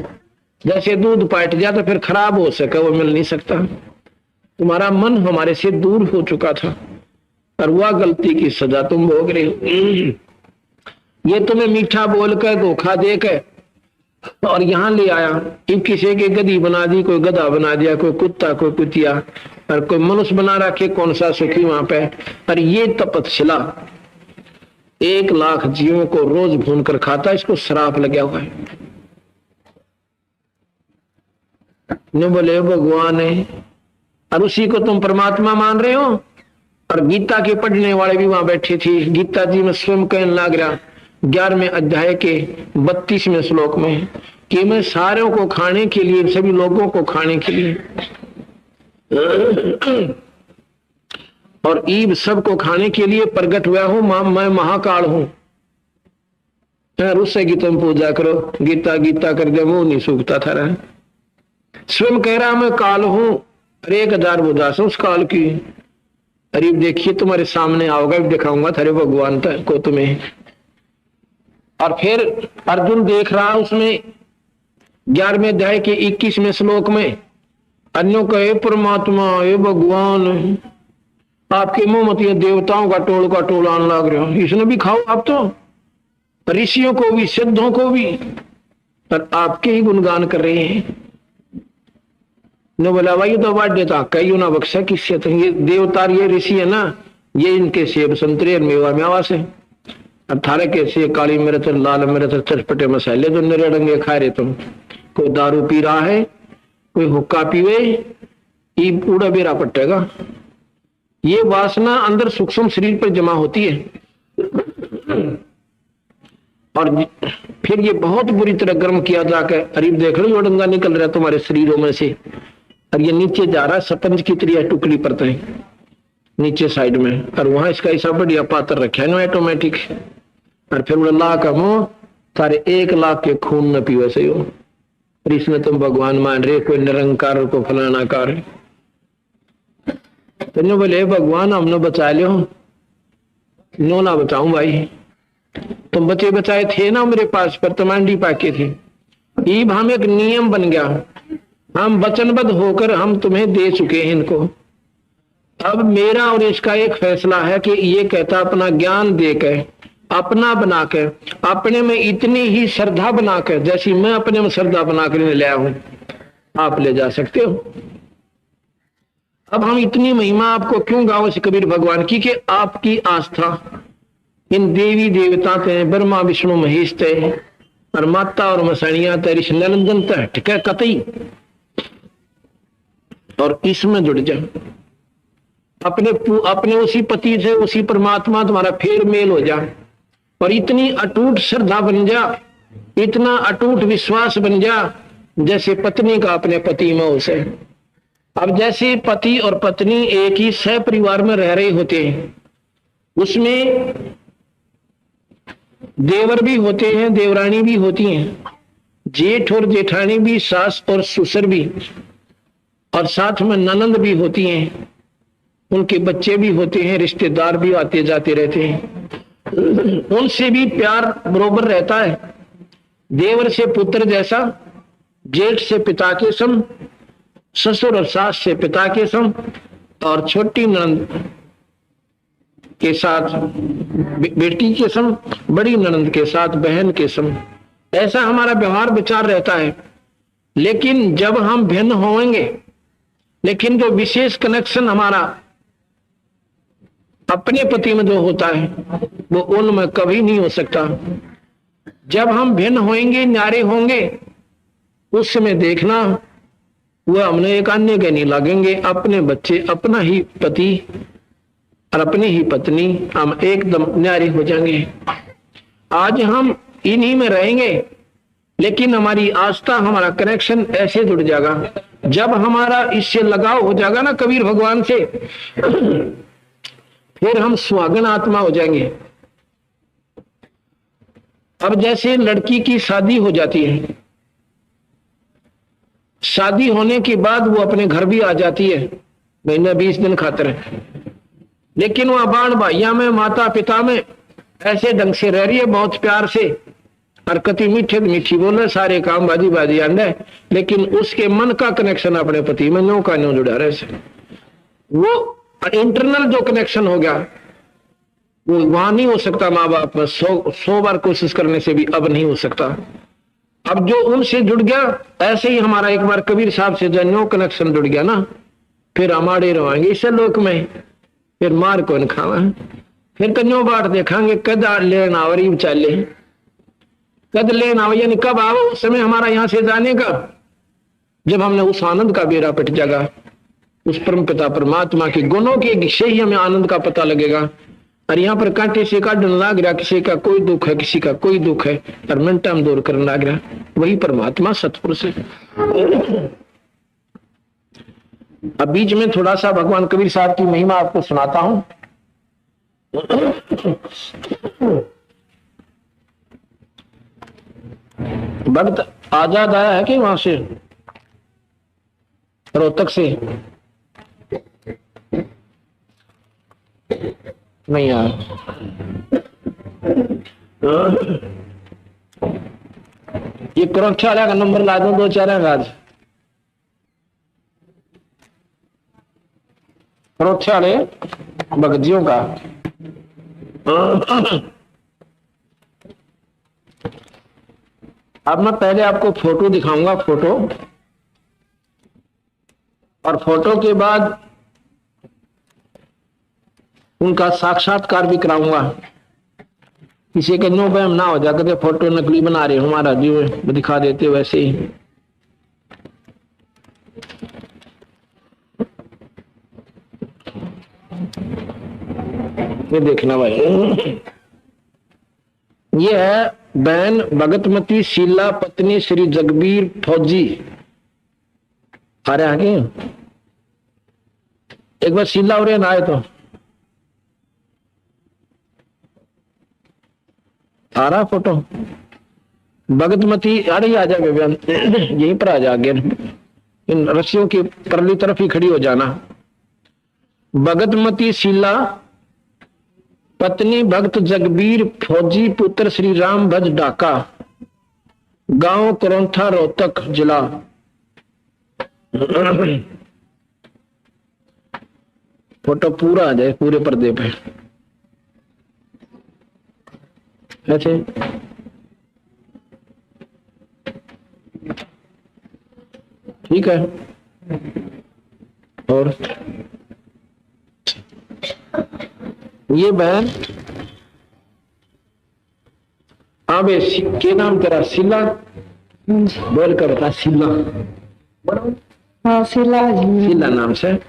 जैसे दूध पाट जाए तो फिर खराब हो सके, वो मिल नहीं सकता। तुम्हारा मन हमारे से दूर हो चुका था, और वह गलती की सजा तुम भोग रहे हो। ये तुम्हें मीठा बोलकर, धोखा देकर और यहाँ ले आया। किसी के गधी बना दी, कोई गधा बना दिया, कोई कुत्ता, कोई कुतिया, और कोई मनुष्य बना रखे, कौन सा सुखी वहां पे। और ये तपस्या 1 लाख जीवों को रोज भून कर खाता, इसको श्राप लगा हुआ है। न बोले भगवान है, और उसी को तुम परमात्मा मान रहे हो। और गीता के पढ़ने वाले भी वहां बैठे थे। गीता जी में स्वयं कहने लग रहा 11वें अध्याय के 32वें श्लोक में कि मैं सारों को खाने के लिए, सभी लोगों को खाने के लिए और ईब सबको खाने के लिए प्रकट हुआ हूं। मैं महाकाल हूं। उससे की तुम पूजा करो, गीता गीता कर दे, वो नहीं सूखता था रहा। स्वयं कह रहा मैं काल हूं और 1000 उदास उस काल की। अरे देखिए तुम्हारे सामने आओगे, दिखाऊंगा थारे भगवान को तुम्हें। और फिर अर्जुन देख रहा उसमें 11वें अध्याय के 21वें श्लोक में अन्यों कहे परमात्मा ये भगवान आपके मुंह मत ये देवताओं का टोल आने लग रहे हो, इसने भी खाओ आप तो, ऋषियों को भी सिद्धों को भी, और आपके ही गुणगान कर रहे हैं। न बोला भाई तो बांट देता कई ना बख्शा किससे, तो ये देवता ये ऋषि है ना, ये इनके सेब संतरे मेवा मेवा से, और थारे के से काली मिर्च लाल मिर्च चटपटे मसाले जो निरड़ंगे खा रहे तुम। कोई दारू पी रहा है, कोई हुक्का पीवे, ये पूरा बेरा पटेगा। ये वासना अंदर सूक्ष्म शरीर पर जमा होती है और फिर ये बहुत बुरी तरह गर्म किया जाकर, अरे देख लो डंगा निकल रहा है तुम्हारे शरीरों में से, और ये नीचे जा रहा है स्पंज की तरह टुकड़ी पड़ता है नीचे साइड में, और वहां इसका ऐसा बढ़िया पात्र रखा है ना ऑटोमेटिक। और फिर अल्लाह का मुंह सारे 1 लाख के खून न पीवे से हो, और इसमें तुम भगवान मान रहे, कोई निरंकार को फलाना कार। तो बोले भगवान हमने बचा लियो, नो ना बचाऊं भाई, तुम बचे बचाए थे ना मेरे पास, पर तमांडी पाके थे। ईब हम एक नियम बन गया, हम वचनबद्ध होकर हम तुम्हें दे चुके हैं इनको। अब मेरा और इसका एक फैसला है कि ये कहता अपना ज्ञान देकर, अपना बनाकर, अपने में इतनी ही श्रद्धा बनाकर, जैसी मैं अपने में श्रद्धा बनाकर ले आया हूं, आप ले जा सकते हो। अब हम इतनी महिमा आपको क्यों गाओ से कबीर भगवान की, कि आपकी आस्था इन देवी देवता थे, ब्रह्मा विष्णु महेश थे, और माता और मसाणिया थे, ऋषि नंदन तक कतई, और इसमें जुड़ जा। अपने उसी पति से, उसी परमात्मा तुम्हारा फेर मेल हो जा, और इतनी अटूट श्रद्धा बन जा, इतना अटूट विश्वास बन जा जैसे पत्नी का अपने पति में उसे। अब जैसे पति और पत्नी एक ही सह परिवार में रह रहे होते हैं, उसमें देवर भी होते हैं, देवरानी भी होती हैं, जेठ और जेठानी भी, सास और ससुर भी, और साथ में ननंद भी होती हैं, उनके बच्चे भी होते हैं, रिश्तेदार भी आते जाते रहते हैं, उनसे भी प्यार बरोबर रहता है। देवर से पुत्र जैसा, जेठ से पिता के सम, ससुर और सास से पिता के सम, और छोटी ननंद के साथ बेटी के सम, बड़ी ननंद के साथ बहन के सम, ऐसा हमारा व्यवहार विचार रहता है। लेकिन जब हम भिन्न होंगे, लेकिन जो विशेष कनेक्शन हमारा अपने पति में जो होता है वो उनमें कभी नहीं हो सकता। जब हम भिन्न होंगे, न्यारे होंगे, उस समय देखना वो हमने एक अन्य के नहीं लगेंगे, अपने बच्चे, अपना ही पति और अपनी ही पत्नी, हम एकदम न्यारे हो जाएंगे। आज हम इन्हीं में रहेंगे, लेकिन हमारी आस्था, हमारा कनेक्शन ऐसे जुड़ जाएगा, जब हमारा इससे लगाव हो जाएगा ना कबीर भगवान से, फिर हम सुहागन आत्मा हो जाएंगे। अब जैसे लड़की की शादी हो जाती है, शादी होने के बाद वो अपने घर भी आ जाती है, महीना 20 दिन खातिर है, लेकिन वह बाण भाइया में, माता पिता में ऐसे ढंग से रह रही है, बहुत प्यार से, और कति मीठे मीठी बोले, सारे काम बाजी बाजी आंदा, लेकिन उसके मन का कनेक्शन अपने पति में नो का नो जुड़ा रहे से। वो इंटरनल जो कनेक्शन हो गया वो वहां नहीं हो सकता। माँ बाप में 100 बार कोशिश करने से भी अब नहीं हो सकता। अब जो उनसे जुड़ गया, ऐसे ही हमारा एक बार कबीर साहब से जो नो कनेक्शन जुड़ गया ना, फिर हमारे रहेंगे इस लोक में, फिर मार कौन खावा, फिर कन्यो बाट देखांगे, कद लेना और चाले, कद लेना आओ, यानी कब आओ, उस समय हमारा यहां से जाने का, जब हमने उस आनंद का बेड़ा पिट जाएगा। उस परम पिता परमात्मा के गुणों के से ही हमें आनंद का पता लगेगा। और यहाँ पर कांटे से काटने लग रहा, किसी का कोई दुख है, किसी का कोई दुख है, और मिनटा में दूर करने लग रहा, वही परमात्मा सतपुरुष है। अब बीच में थोड़ा सा भगवान कबीर साहब की महिमा आपको सुनाता हूं। भक्त आजाद आया है कि वहां से रोहतक से नहीं आया। ये क्रोक्षा का नंबर ला दो, 2-4 आज क्रोक्षा भगतियों का। अब मैं पहले आपको फोटो दिखाऊंगा, फोटो, और फोटो के बाद उनका साक्षात्कार भी कराऊंगा। किसी के नो बहम ना हो जा करके फोटो नकली बना रहे, हमारा जो दिखा देते वैसे ही। ये देखना भाई, ये है बहन भगतमती शीला पत्नी श्री जगबीर फौजी। आ रहे आगे एक बार शीला और ना आए तो आ रहा फोटो। भगतमती अरे आ जाए बहन, यहीं पर आ जाएंगे, इन रस्सियों की परली तरफ ही खड़ी हो जाना। भगतमती शीला पत्नी भक्त जगबीर फौजी पुत्र श्री राम भज डाका, गांव करौंथा रोहतक जिला। फोटो पूरा आ जाए पूरे पर्दे पे ऐसे। ठीक है, और ये बहन आबे के नाम तेरा? शीला बोल कर बता। शीला, हाँ शीला जी। शीला नाम से।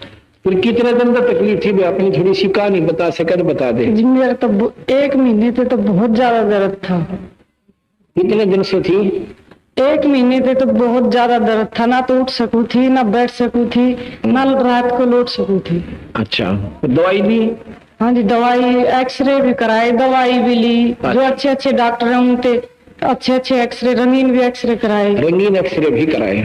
फिर कितने दिन का तकलीफ थी, अपनी थोड़ी सी कहानी बता सके तो बता दे। जी मेरा तो 1 महीने से तो बहुत ज्यादा दर्द था। कितने दिन से थी? 1 महीने से तो बहुत ज्यादा दर्द था, ना तो उठ सकूं थी, ना बैठ सकूं थी, ना रात को लौट सकूं थी। अच्छा, दवाई दी? हाँ जी, दवाई, एक्सरे भी कराए, दवाई भी ली। जो अच्छे अच्छे डॉक्टर हैं उनके अच्छे अच्छे एक्सरे, रंगीन भी एक्सरे कराए। रंगीन एक्सरे भी कराए?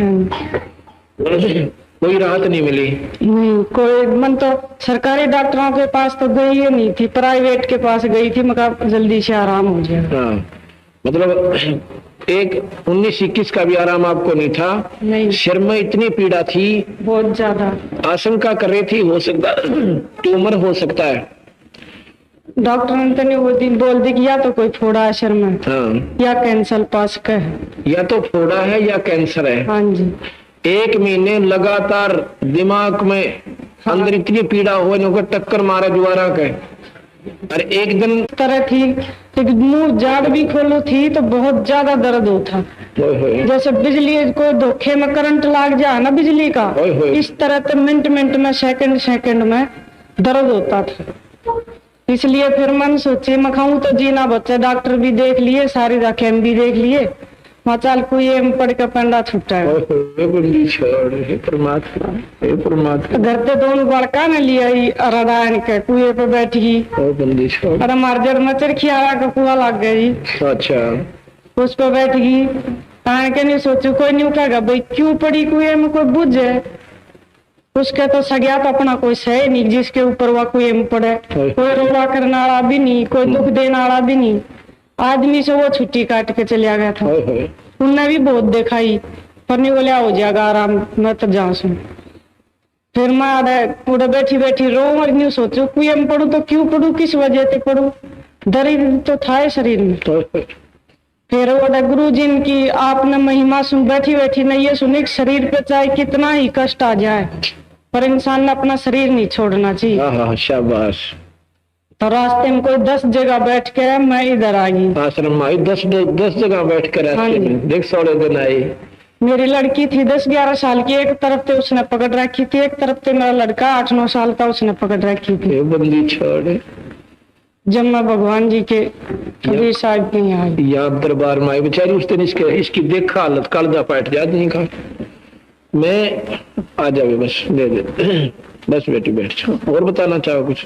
कोई राहत नहीं मिली? नहीं कोई। मन तो सरकारी डॉक्टरों के पास तो गई ही नहीं थी, प्राइवेट के पास गई थी, मगर जल्दी से आराम हो जाएगा। हाँ, मतलब एक 19-21 का भी आराम आपको नहीं था? नहीं। सिर में इतनी पीड़ा थी, बहुत ज्यादा। आशंका कर रही थी हो सकता ट्यूमर हो सकता है। डॉक्टर ने वो दिन बोल दी कि या तो कोई फोड़ा है सिर में, हाँ, या कैंसर पास का है। या तो फोड़ा है या कैंसर है। हाँ जी। 1 महीने लगातार दिमाग में अंदर इतनी पीड़ा हुआ, टक्कर मारा जुआरा के। और एक दिन तरह थी, मुंह जाड़ भी खोलो थी तो बहुत ज्यादा दर्द होता, जैसे बिजली को धोखे में करंट लाग जाए ना बिजली का, इस तरह तो मिनट मिनट में सेकंड में दर्द होता था। इसलिए फिर मन सोचे मैं खाऊं तो जीना बच्चा। डॉक्टर भी देख लिए, सारी राखें भी देख लिए, चल कोई पढ़ के पंडा छुट्टा है। घर पे दोनों बड़का न लिया राधायन के कुएं पे बैठ गई, अरे मार्जर में चरखियारा का कुआ लग गई। अच्छा, उस पे बैठ गई। के नहीं सोचू, कोई नहीं कहेगा भाई क्यों पड़ी कुएं में, कोई बुझे। उसके तो सगया तो अपना कोई सही नहीं जिसके ऊपर वह कुएं में पड़े। कोई रोड़ा करने वाला भी नहीं, कोई दुख देने वाला भी नहीं। आदमी से वो छुट्टी काट के चलिया गया था। उनने भी बहुत दिखाई, पर नहीं बोले हो जाएगा आराम, मैं तो जा सुन। फिर मैं पूरे बैठी बैठी रो, और नहीं सोचू कुएं में पढ़ू तो क्यों पढ़ू, किस वजह से पढ़ू, दर्द तो था शरीर में। फिर वो गुरु जी की आपने महिमा सुन बैठी बैठी ने ये सुनी, शरीर पे चाहे कितना ही कष्ट आ जाए पर इंसान ने अपना शरीर नहीं छोड़ना चाहिए। शाबाश। तो रास्ते में कोई 10 जगह बैठ के मैं इधर आ गई आश्रम में। 10 जगह बैठ कर देख 16 दिन आई। मेरी लड़की थी 10-11 साल की, एक तरफ से उसने पकड़ रखी थी, एक तरफ से मेरा लड़का 8-9 साल का उसने पकड़ रखी थी। बंदी छोड़ जब मैं भगवान जी के कभी साहब नहीं आई, यहाँ दरबार में आई बेचारी, उस दिन इसकी देखा हालत, कालजा पैट जात नहीं खा। मैं आ जावे बस, दे दे बस बेटी बैठ जाओ। और बताना चाहो कुछ?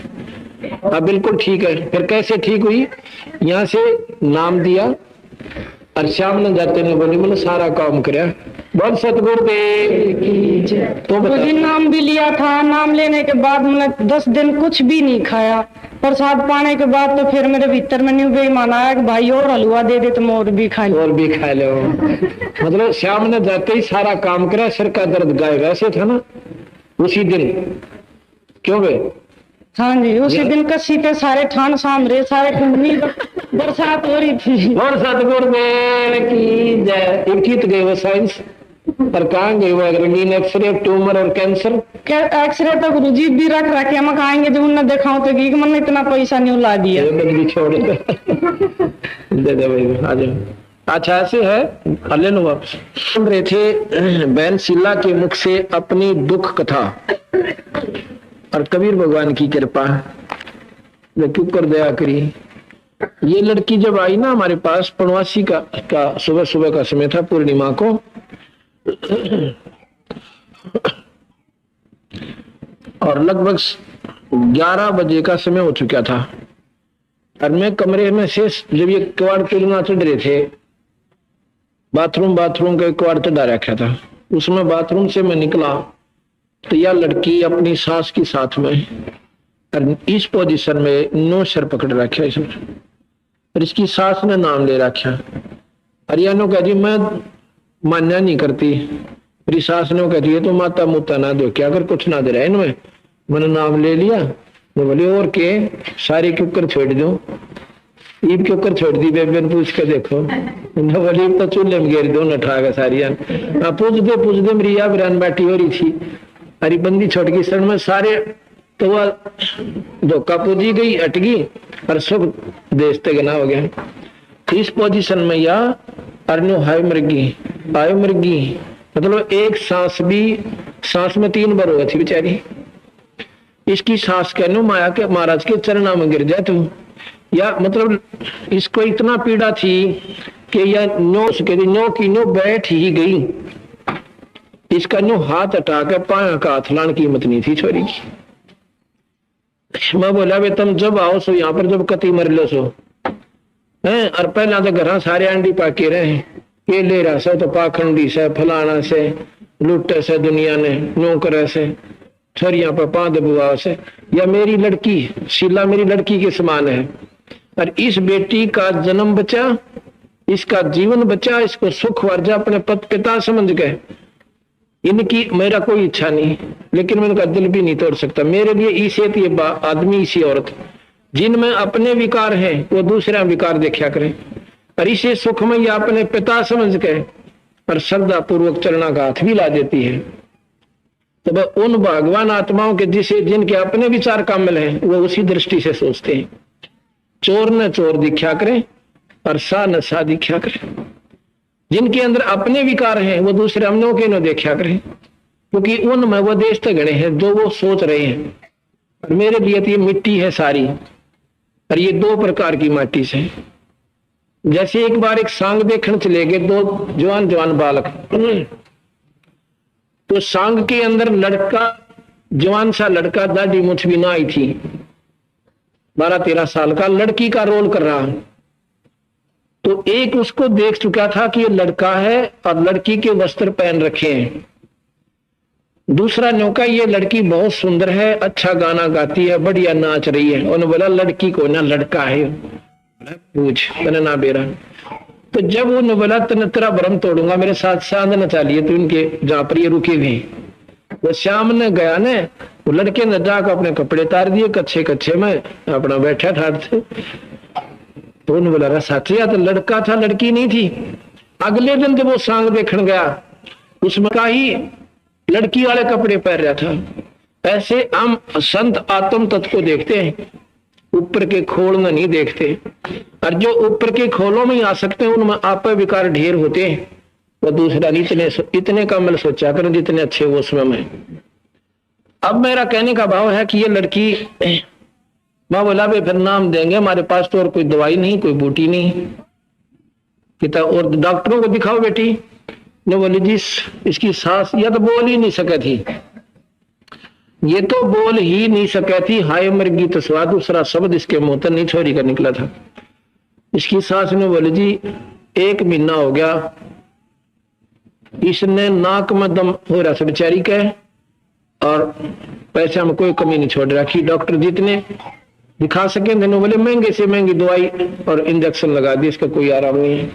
हाँ बिल्कुल ठीक है। फिर कैसे ठीक हुई? यहाँ से नाम दिया और श्याम ने जाते ने बोली मैंने सारा काम कराया। बहुत सतगुरुदेव। तो नाम भी लिया था। नाम लेने के बाद मैंने 10 दिन कुछ भी नहीं खाया। प्रसाद पाने के बाद तो फिर मेरे भीतर में न्यू बेईमान आया कि भाई और हलवा दे दे तो मैं और भी खा लो। मतलब श्याम ने जाते ही सारा काम करा। सिर का दर्द गाय वैसे था ना उसी दिन, क्यों बे? हाँ जी, उसी दिन कसी के सारे ठान सामरे सारे बरसात हो रही थी। और सतगुरुदेव की जय। इक्कीत गए वो साइंस पर कहाँ गए वो रंगीन एक्सरे ट्यूमर और कैंसर? एक्सरे तो गुरुजी भी रख रखे हम खाएंगे जब उन्हें दिखाओ तो कि मैंने इतना पैसा नहीं ला दिया। छोड़ दे दे भाई, आ जाओ। अच्छा ऐसे है, ले लो वापस। सुन रहे थे बहन शीला के मुख से अपनी दुख कथा और कबीर भगवान की कृपा क्यों कर दया करी। ये लड़की जब आई ना हमारे पास, पणवासी का सुबह सुबह का समय था, पूर्णिमा को, और लगभग 11 बजे का समय हो चुका था। और मैं कमरे में से जब ये किवाड़ तोड़ना चढ़ रहे थे, बाथरूम का किवाड़ चढ़ा रखा था, उसमें बाथरूम से मैं निकला तो यह लड़की अपनी सास के साथ में और इस पोजीशन में नो सर पकड़ रखा इसमें, और इसकी सास ने नाम ले रखा। और यह नो कहती मैं मान्या नहीं करती। मेरी सास ने कहती है तो माता मुता ना दो क्या, अगर कुछ ना दे रहा इनमें, मैंने नाम ले लिया तो बोले और के सारे के ऊपर छोड़ दो, ईब के ऊपर छोड़ दी। बेबे ने पूछ के देखो, बोली तो चूल्हे में घेर दो न ठागा सारिया। पूछ दे मेरी या बिरान बैठी हो रही थी, अरे बंदी छोड़ की सर में सारे तो वह धोखा पूजी गई, अटगी और सब देश तक ना हो गया। इस पोजीशन में या अरनो हाय मरगी मतलब एक सांस में 3 बार हो गई थी बेचारी। इसकी सांस कहनो माया के महाराज के चरणा में गिर जाए तू, या मतलब इसको इतना पीड़ा थी कि यह नो की नो बैठ ही गई। इसका नो हाथ हटा के पाया का हाथ लाने की हिम्मत नहीं थी छोरी की। मैं बोला वे तुम जब आओ सो यहाँ पर जब कति मर लो सो है, और पहला तो घर सारे अंडी पाके रहे, ये ले रहा से तो पाखंडी से फलाना से लुटे से दुनिया ने नौकर से छोरिया पर पांच बुआ से, या मेरी लड़की शीला मेरी लड़की के समान है। और इस बेटी का जन्म बचा, इसका जीवन बचा, इसको सुख वर्जा अपने पिता समझ गए। इनकी मेरा कोई इच्छा नहीं, लेकिन मैं इनका दिल भी नहीं तोड़ सकता। मेरे लिए इसे ये आदमी इसी औरत जिनमें अपने विकार हैं वो दूसरा विकार देखा करें, और इसे सुख में या अपने पिता समझ के और श्रद्धा पूर्वक चरणा का हाथ भी ला देती है। तो वह उन भगवान आत्माओं के जिनके अपने विचार कामिल हैं वो उसी दृष्टि से सोचते हैं। चोर न चोर दिखा करें और सा न सा दिखा करें। जिनके अंदर अपने विकार हैं वो दूसरे हमनों के न देखा करें, क्योंकि उनमें वो देश गणे हैं जो वो सोच रहे हैं। और मेरे लिए तो ये मिट्टी है सारी, और ये 2 प्रकार की माटी से। जैसे एक बार एक सांग देखने चले गए 2 जवान बालक, तो सांग के अंदर लड़का, जवान सा लड़का, दाढ़ी मूंछ भी ना आई थी, 12-13 साल का, लड़की का रोल कर रहा। तो एक उसको देख चुका था कि ये लड़का है और लड़की के वस्त्र पहन रखे हैं। दूसरा नौका ये लड़की बहुत सुंदर है, अच्छा गाना गाती है, बढ़िया नाच रही है। उन्होंने बोला लड़की को ना लड़का है, पूछ तने ना बेरा। तो जब उन्होंने बोला तने तेरा भ्रम तोड़ूंगा, मेरे साथ चांद न चालिए, तो इनके जहां पर ये रुके हुए, वो श्याम ने गया ने, वो लड़के ने जाकर अपने कपड़े तार दिए, कच्चे में अपना बैठा ठाठ थे। तो उन्होंने बोला साथिया तो लड़का था, लड़की नहीं थी। अगले दिन जब वो सांग देखने गया, उसमें का ही लड़की वाले कपड़े पहन रहा था। ऐसे हम संत आत्म तत्व को देखते हैं, ऊपर के खोल में नहीं देखते। और जो ऊपर के खोलों में ही आ सकते हैं उनमें आप विकार ढेर होते हैं, वो दूसरा इतने कम मैंने सोचा करो जितने अच्छे वो उसमें मैं। अब मेरा कहने का भाव है कि ये लड़की, माँ बोला भाई फिर नाम देंगे, हमारे पास तो और कोई दवाई नहीं, कोई बूटी नहीं किता, और डॉक्टरों को दिखाओ बेटी। ने बोली जी इसकी सास या तो बोल ही नहीं सके थी, ये तो बोल ही नहीं सके थी, हाय मरगी तो स्वाद, दूसरा शब्द इसके मुंह तक नहीं छोरी का निकला था। इसकी सास ने बोली जी 1 महीना हो गया, इसने नाक में दम हो रहा था बेचारी के, और पैसा में कोई कमी नहीं छोड़ रखी। डॉक्टर जितने दिखा सके थे बोले महंगे से महंगी दवाई और इंजेक्शन लगा दी, इसका कोई आराम नहीं है।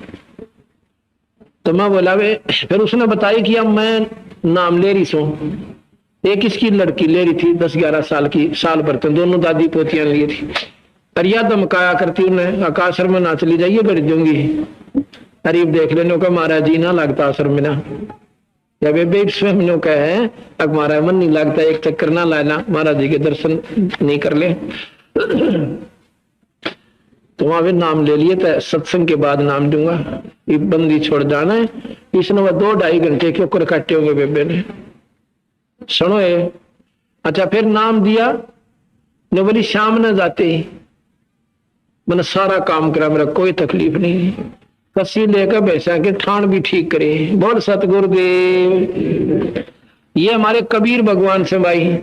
तो मैं बोला वे, फिर उसने बताई कि अब मैं नाम ले रही सो, एक इसकी लड़की ले रही थी 10-11 साल की, साल भर तो दोनों दादी पोतियां ली थी। अरिया धमकाया करती उन्हें, आकाशर में ना चली जाइए कर दूंगी, करीब देख लेने का महाराज जी ना लगता आश्रम में ना, या वे स्वयं कहे अब हमारा मन नहीं लगता, एक चक्कर ना लाना, महाराज जी के दर्शन नहीं कर ले। तो वहां भी नाम ले लिए, तो सत्संग के बाद नाम दूंगा, ये बंदी छोड़ जाना है। इसने वह 2-2.5 घंटे के ऊपर काटे होंगे बेबे ने, सुनो ये। अच्छा फिर नाम दिया, ने बोली शाम न जाते ही मैंने सारा काम करा, मेरा कोई तकलीफ नहीं, कसी लेकर भैंसा के ठाण भी ठीक करे, बोल सतगुरुदेव। ये हमारे कबीर भगवान से भाई,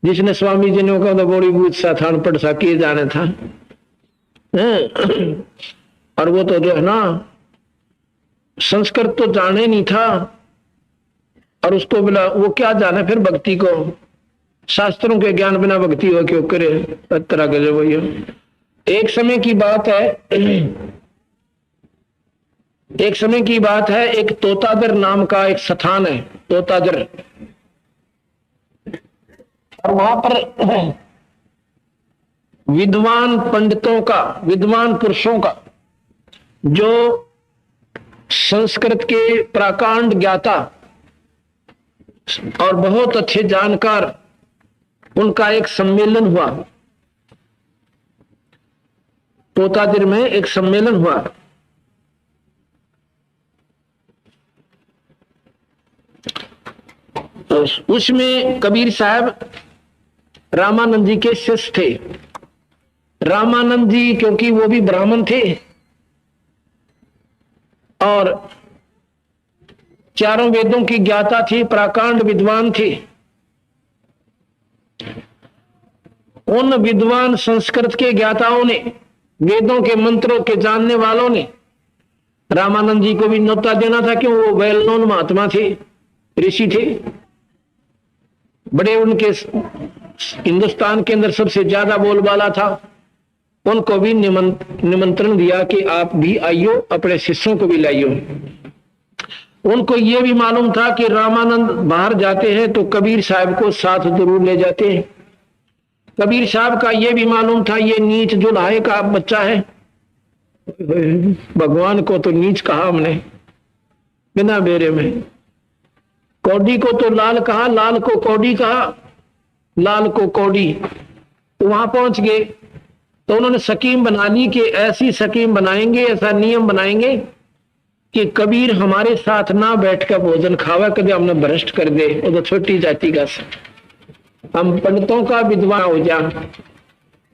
जिसने स्वामी जी ने कहा बोड़ी बूझ सा थान पट सा किए जाने था, और वो तो जो है ना संस्कृत तो जाने नहीं था, और उसको बोला वो क्या जाने फिर भक्ति को, शास्त्रों के ज्ञान बिना भक्ति हो क्यों करे, तरह के जो एक समय की बात है, एक समय की बात है, एक तोतादर नाम का एक स्थान है, तोतादर, और वहां पर विद्वान पंडितों का, विद्वान पुरुषों का, जो संस्कृत के प्राकांड ज्ञाता और बहुत अच्छे जानकार, उनका एक सम्मेलन हुआ, तोतादिर में एक सम्मेलन हुआ। उसमें कबीर साहब रामानंद जी के शिष्य थे। रामानंद जी क्योंकि वो भी ब्राह्मण थे और चारों वेदों की ज्ञाता थी, प्राकांड विद्वान थे, उन विद्वान संस्कृत के ज्ञाताओं ने, वेदों के मंत्रों के जानने वालों ने रामानंद जी को भी न्योता देना था, क्यों वो वेल नोन महात्मा थे, ऋषि थे, बड़े, उनके हिंदुस्तान के अंदर सबसे ज्यादा बोलबाला था। उनको भी निमंत्रण दिया कि आप भी आइयो, अपने शिष्यों को भी लाइयो। उनको यह भी मालूम था कि रामानंद बाहर जाते हैं तो कबीर साहब को साथ जरूर ले जाते हैं। कबीर साहब का यह भी मालूम था ये नीच जुल्हाए का बच्चा है, भगवान को तो नीच कहा हमने बिना बेरे में, कौडी को तो लाल कहा, लाल को कौडी कहा, लाल को कौडी। तो वहां पहुंच गए तो उन्होंने स्कीम बना ली कि ऐसी स्कीम बनाएंगे, ऐसा नियम बनाएंगे कि कबीर हमारे साथ ना बैठकर भोजन खावा, कभी हमने भ्रष्ट कर दे, वो तो छोटी जाति का, हम पंडितों का विद्वान हो जा।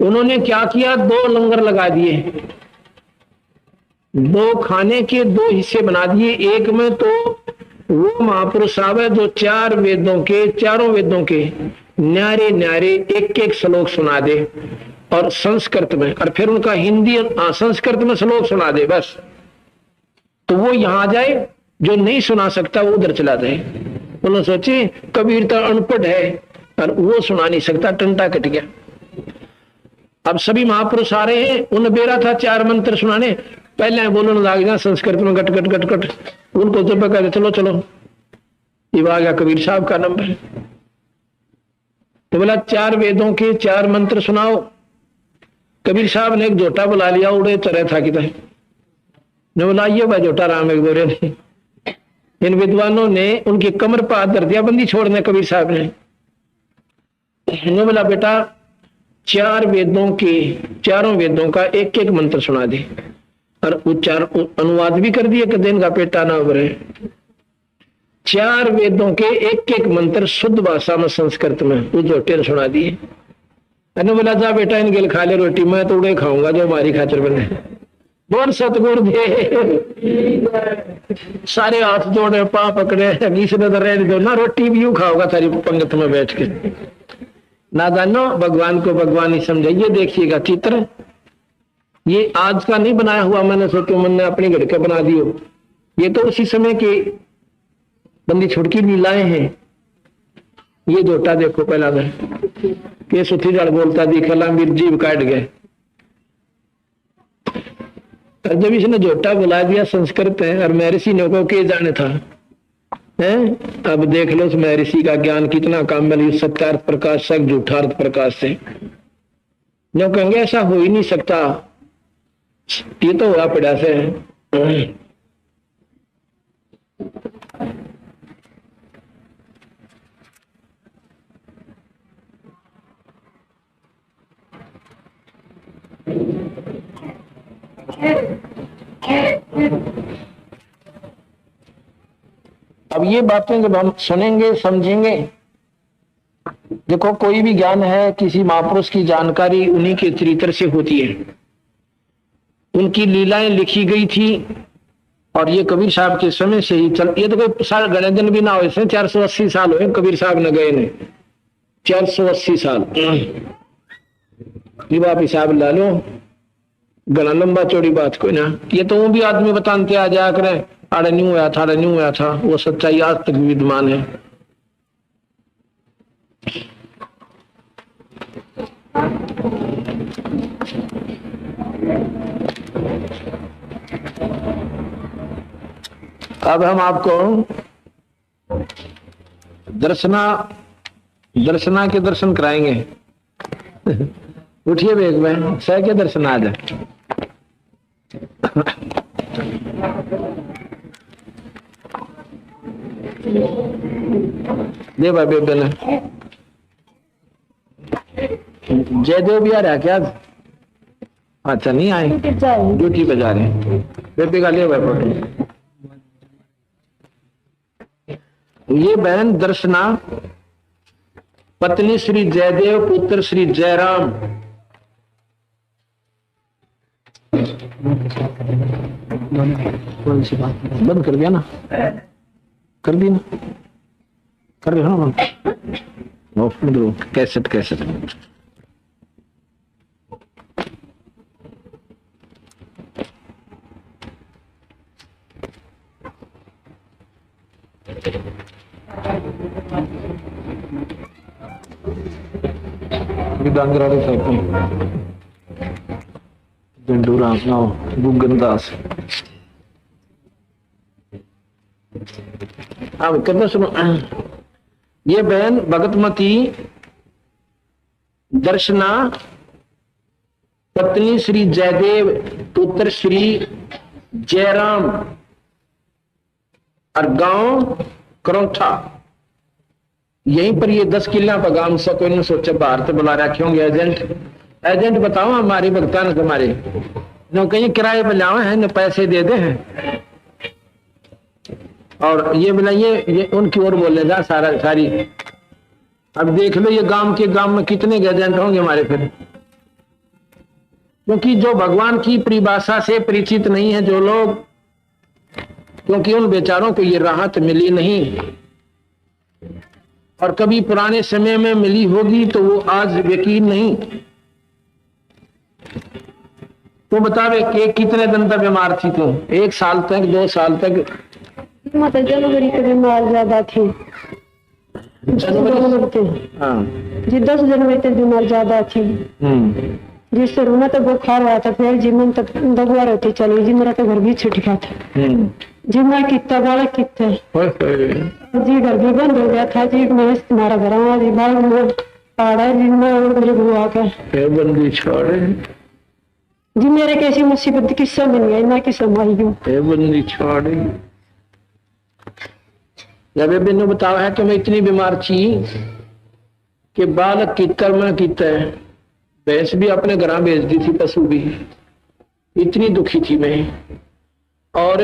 उन्होंने क्या किया, 2 लंगर लगा दिए, 2 खाने के 2 हिस्से बना दिए। एक में तो वो महापुरुष साहब है जो 4 वेदों के, चारों वेदों के न्यारे न्यारे एक श्लोक सुना दे, और संस्कृत में, और फिर उनका हिंदी संस्कृत में श्लोक सुना दे बस। तो वो यहां जाए, जो नहीं सुना सकता वो उधर चला जाए। उन्होंने सोचे कबीर तो अनपढ़ है और वो सुना नहीं सकता, टंटा कट गया। अब सभी महापुरुष आ रहे हैं, उन्हें बेरा था 4 मंत्र सुनाने, पहले बोलने लग गया संस्कृत में गट गट गट गट। उनको जब कहते चलो चलो, ये आ गया कबीर साहब का नंबर। तो बोला 4 वेदों के 4 मंत्र सुनाओ। कबीर साहब ने एक जोटा बुला लिया, उड़े चरे था किधर, ने बोला ये भाई जोटा राम एक गोरे ने। इन विद्वानों ने उनकी कमर पर हाथ धर दिया, बंदी छोड़ने कबीर साहब ने बोला बेटा 4 वेदों के, चारों वेदों का एक मंत्र सुना दे। और उच्चार अनुवाद भी कर दिए कि दिन का पेटा ना उभरे। 4 वेदों के एक एक मंत्र शुद्ध भाषा में संस्कृत में उस झोटे ने सुना दिए। मैंने बोला जा बेटा इनके खा ले रोटी, मैं तो उड़े खाऊंगा जो हमारी खातिर बने। बोल सतगुरु दे। सारे हाथ जोड़े, पांव पकड़े, इसने तो रहने दो ना, रोटी भी यूं खाओगा सारी पंगत में बैठ के। ना जानो भगवान को भगवान ही समझाइए। देखिएगा चित्र, ये आज का नहीं बनाया हुआ, मैंने सोचो मैंने अपने घर का बना दियो। ये तो उसी समय के बंदी छुटकी लीलाएं हैं। ये जोटा देखो पहला दिन के सुथी जड़ बोलता दिखला मीर जीव काट गए। जब इसने जोटा बुला दिया संस्कृत है और महर्षि ने को के जाने था है। अब देख लो उस महर्षि का ज्ञान कितना काम मिली, सत्यार्थ प्रकाश से झूठार्थ प्रकाश से। जो कहेंगे ऐसा हो ही नहीं सकता, ये तो हुआ पड़ा से है। अब ये बातें जब हम सुनेंगे समझेंगे, देखो कोई भी ज्ञान है, किसी महापुरुष की जानकारी उन्हीं के चरित्र से होती है। उनकी लीलाएं लिखी गई थी और ये कबीर साहब के समय से ही चल, ये तो कोई साल गणे दिन भी ना हो, इसमें 480 साल हुए कबीर साहब न गए ने। 480 साल ये आप हिसाब ला लो, घना लंबा चौड़ी बात कोई ना। ये तो वो भी आदमी बताते आ जाया करें, अरे न्यू हुआ था, अरे न्यू हुआ था, वो सच्चाई आज तक विद्यमान है। अब हम आपको दर्शना के दर्शन कराएंगे। उठिए बेग में, सह के दर्शन आ जाए। दे भाई बेबे ने जयदेव भी आ रहा क्या? अच्छा नहीं आए, ड्यूटी पे जा रहे हैं। बेबे का ले भाई फोटो। ये बहन दर्शना पत्नी श्री जयदेव पुत्र श्री जयराम। कौन सी बात बंद कर दिया ना, कर दी ना, कर रहे हो ना कैसेट कैसेट। डांगराड़ी डंडूरा गुगनदास। अब करना सुनो। ये बहन भगतमती दर्शना पत्नी श्री जयदेव पुत्र श्री जयराम और गांव करौठा। यहीं पर ये 10 किला पर गांव से कोई ने सोचा बाहर से बुला रखे होंगे एजेंट बताओ हमारे भगतान हमारे न कहीं किराए पर लावे हैं न पैसे दे दे हैं। और ये बोला ये उनकी ओर बोलने जा सारी। अब देख लो ये गांव में कितने एजेंट होंगे हमारे फिर, क्योंकि जो भगवान की परिभाषा से परिचित नहीं है जो लोग, क्योंकि उन बेचारों को ये राहत मिली नहीं और कभी पुराने समय में मिली होगी तो वो आज यकीन नहीं। तो बतावे कि कितने दिन तक बीमार थी तुम? 1 साल तक, 2 साल तक? जनवरी के बीमार ज्यादा थी। हाँ जी 10 जनवरी तक बीमार ज्यादा थी, जिससे रोना तो बुखार आया था। फिर जीवन तक दबुआ रहती चली जी, मेरा तो घर भी छूट गया था जी। मैं कितना बड़ा कितना जी घर भी बंद हो गया था जी। मैं तुम्हारा घर आया जी, बाल में पाड़ा जी, मैं मेरे बुआ का बंदी छोड़े जी। मेरे कैसी मुसीबत किस्सा मिल गई, मैं किस्सा मारी हूँ बंदी छोड़े। जब बेबे ने बताया है कि मैं इतनी बीमार थी कि बालक की कर्म किता है, भैंस भी अपने घर भेज दी थी, पशु भी। इतनी दुखी थी मैं। और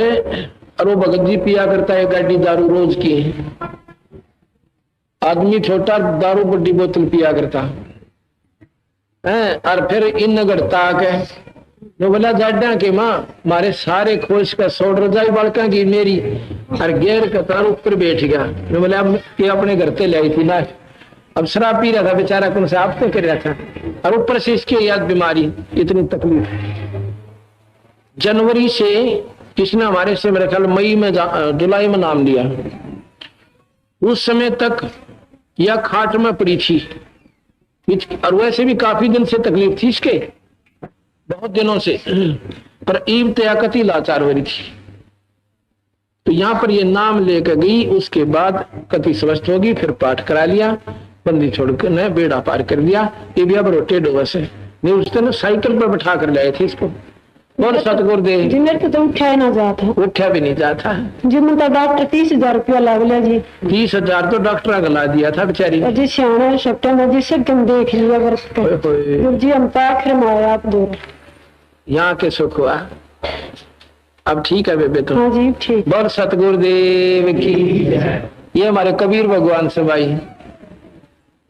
वो भगत जी पिया करता है गाड़ी दारू रोज की। आदमी छोटा दारू बड़ी बोतल पिया करता है। और फिर इन गढ़ता के नो बोला जाडा के माँ मारे सारे खोज का सोड़ रजाई बालका की मेरी और गेर का तार ऊपर बैठ गया। नो बोला ये अपने घर से लाई थी ना, अब शराब पी रहा था बेचारा, कौन सा आप तो कर रहा था और ऊपर से इसकी याद बीमारी, इतनी तकलीफ। जनवरी से किसने हमारे से मेरे ख्याल मई में जुलाई में नाम लिया। उस समय तक यह खाट में पड़ी थी और वैसे भी काफी दिन से तकलीफ थी इसके, बहुत दिनों से, पर ईब तयाकती लाचार हो रही थी। तो यहां पर ये नाम लेकर गई, उसके बाद कति स्वस्थ होगी, फिर पाठ करा लिया, बंदी छोड़कर न बेड़ा पार कर दिया। ये भी अब रोटे डोबा से नहीं, उस दिन साइकिल पर बैठा कर लाए थे इसको। और सतगुरु दे जिन्हें तो उठा ना जाता, उठा भी नहीं जाता जी। मतलब डॉक्टर 30,000 रुपया लाग लिया जी। 30,000 तो डॉक्टर गला दिया था बेचारी जी। सियाना सितंबर जी से तुम देख लिया बरस जी, हम तो आखिर में आए आप दो यहाँ के सुख हुआ। अब ठीक है बेबे तो। हाँ जी ठीक। बोल सतगुरुदेव की। ये हमारे कबीर भगवान से भाई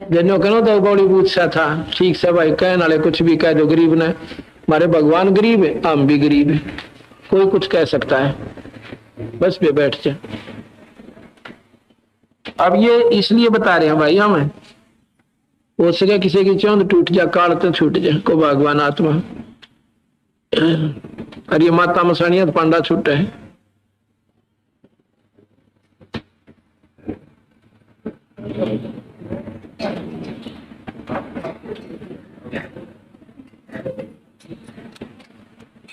जनो कहो तो बड़ी पूछा था, ठीक से भाई कहने वाले कुछ भी कह दो, गरीब ने हमारे भगवान गरीब है, हम भी गरीब है, कोई कुछ कह सकता है, बस पे बैठ जा। अब ये इसलिए बता रहे हैं भाई हमें, हो सके किसी की चौंध टूट जा, काल तो छूट जा, को भगवान आत्मा। और ये माता मसानिया पांडा छूटे है।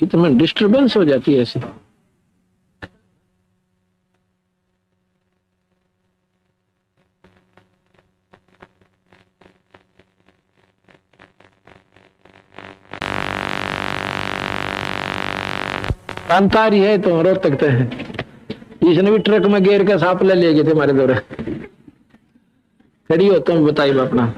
तो में डिस्टर्बेंस हो जाती है ऐसे। कांतारी है तो रोक सकते हैं। इसने भी ट्रक में गेर के सांप ले गए थे हमारे दौरे, खड़ी हो तुम बताइए अपना।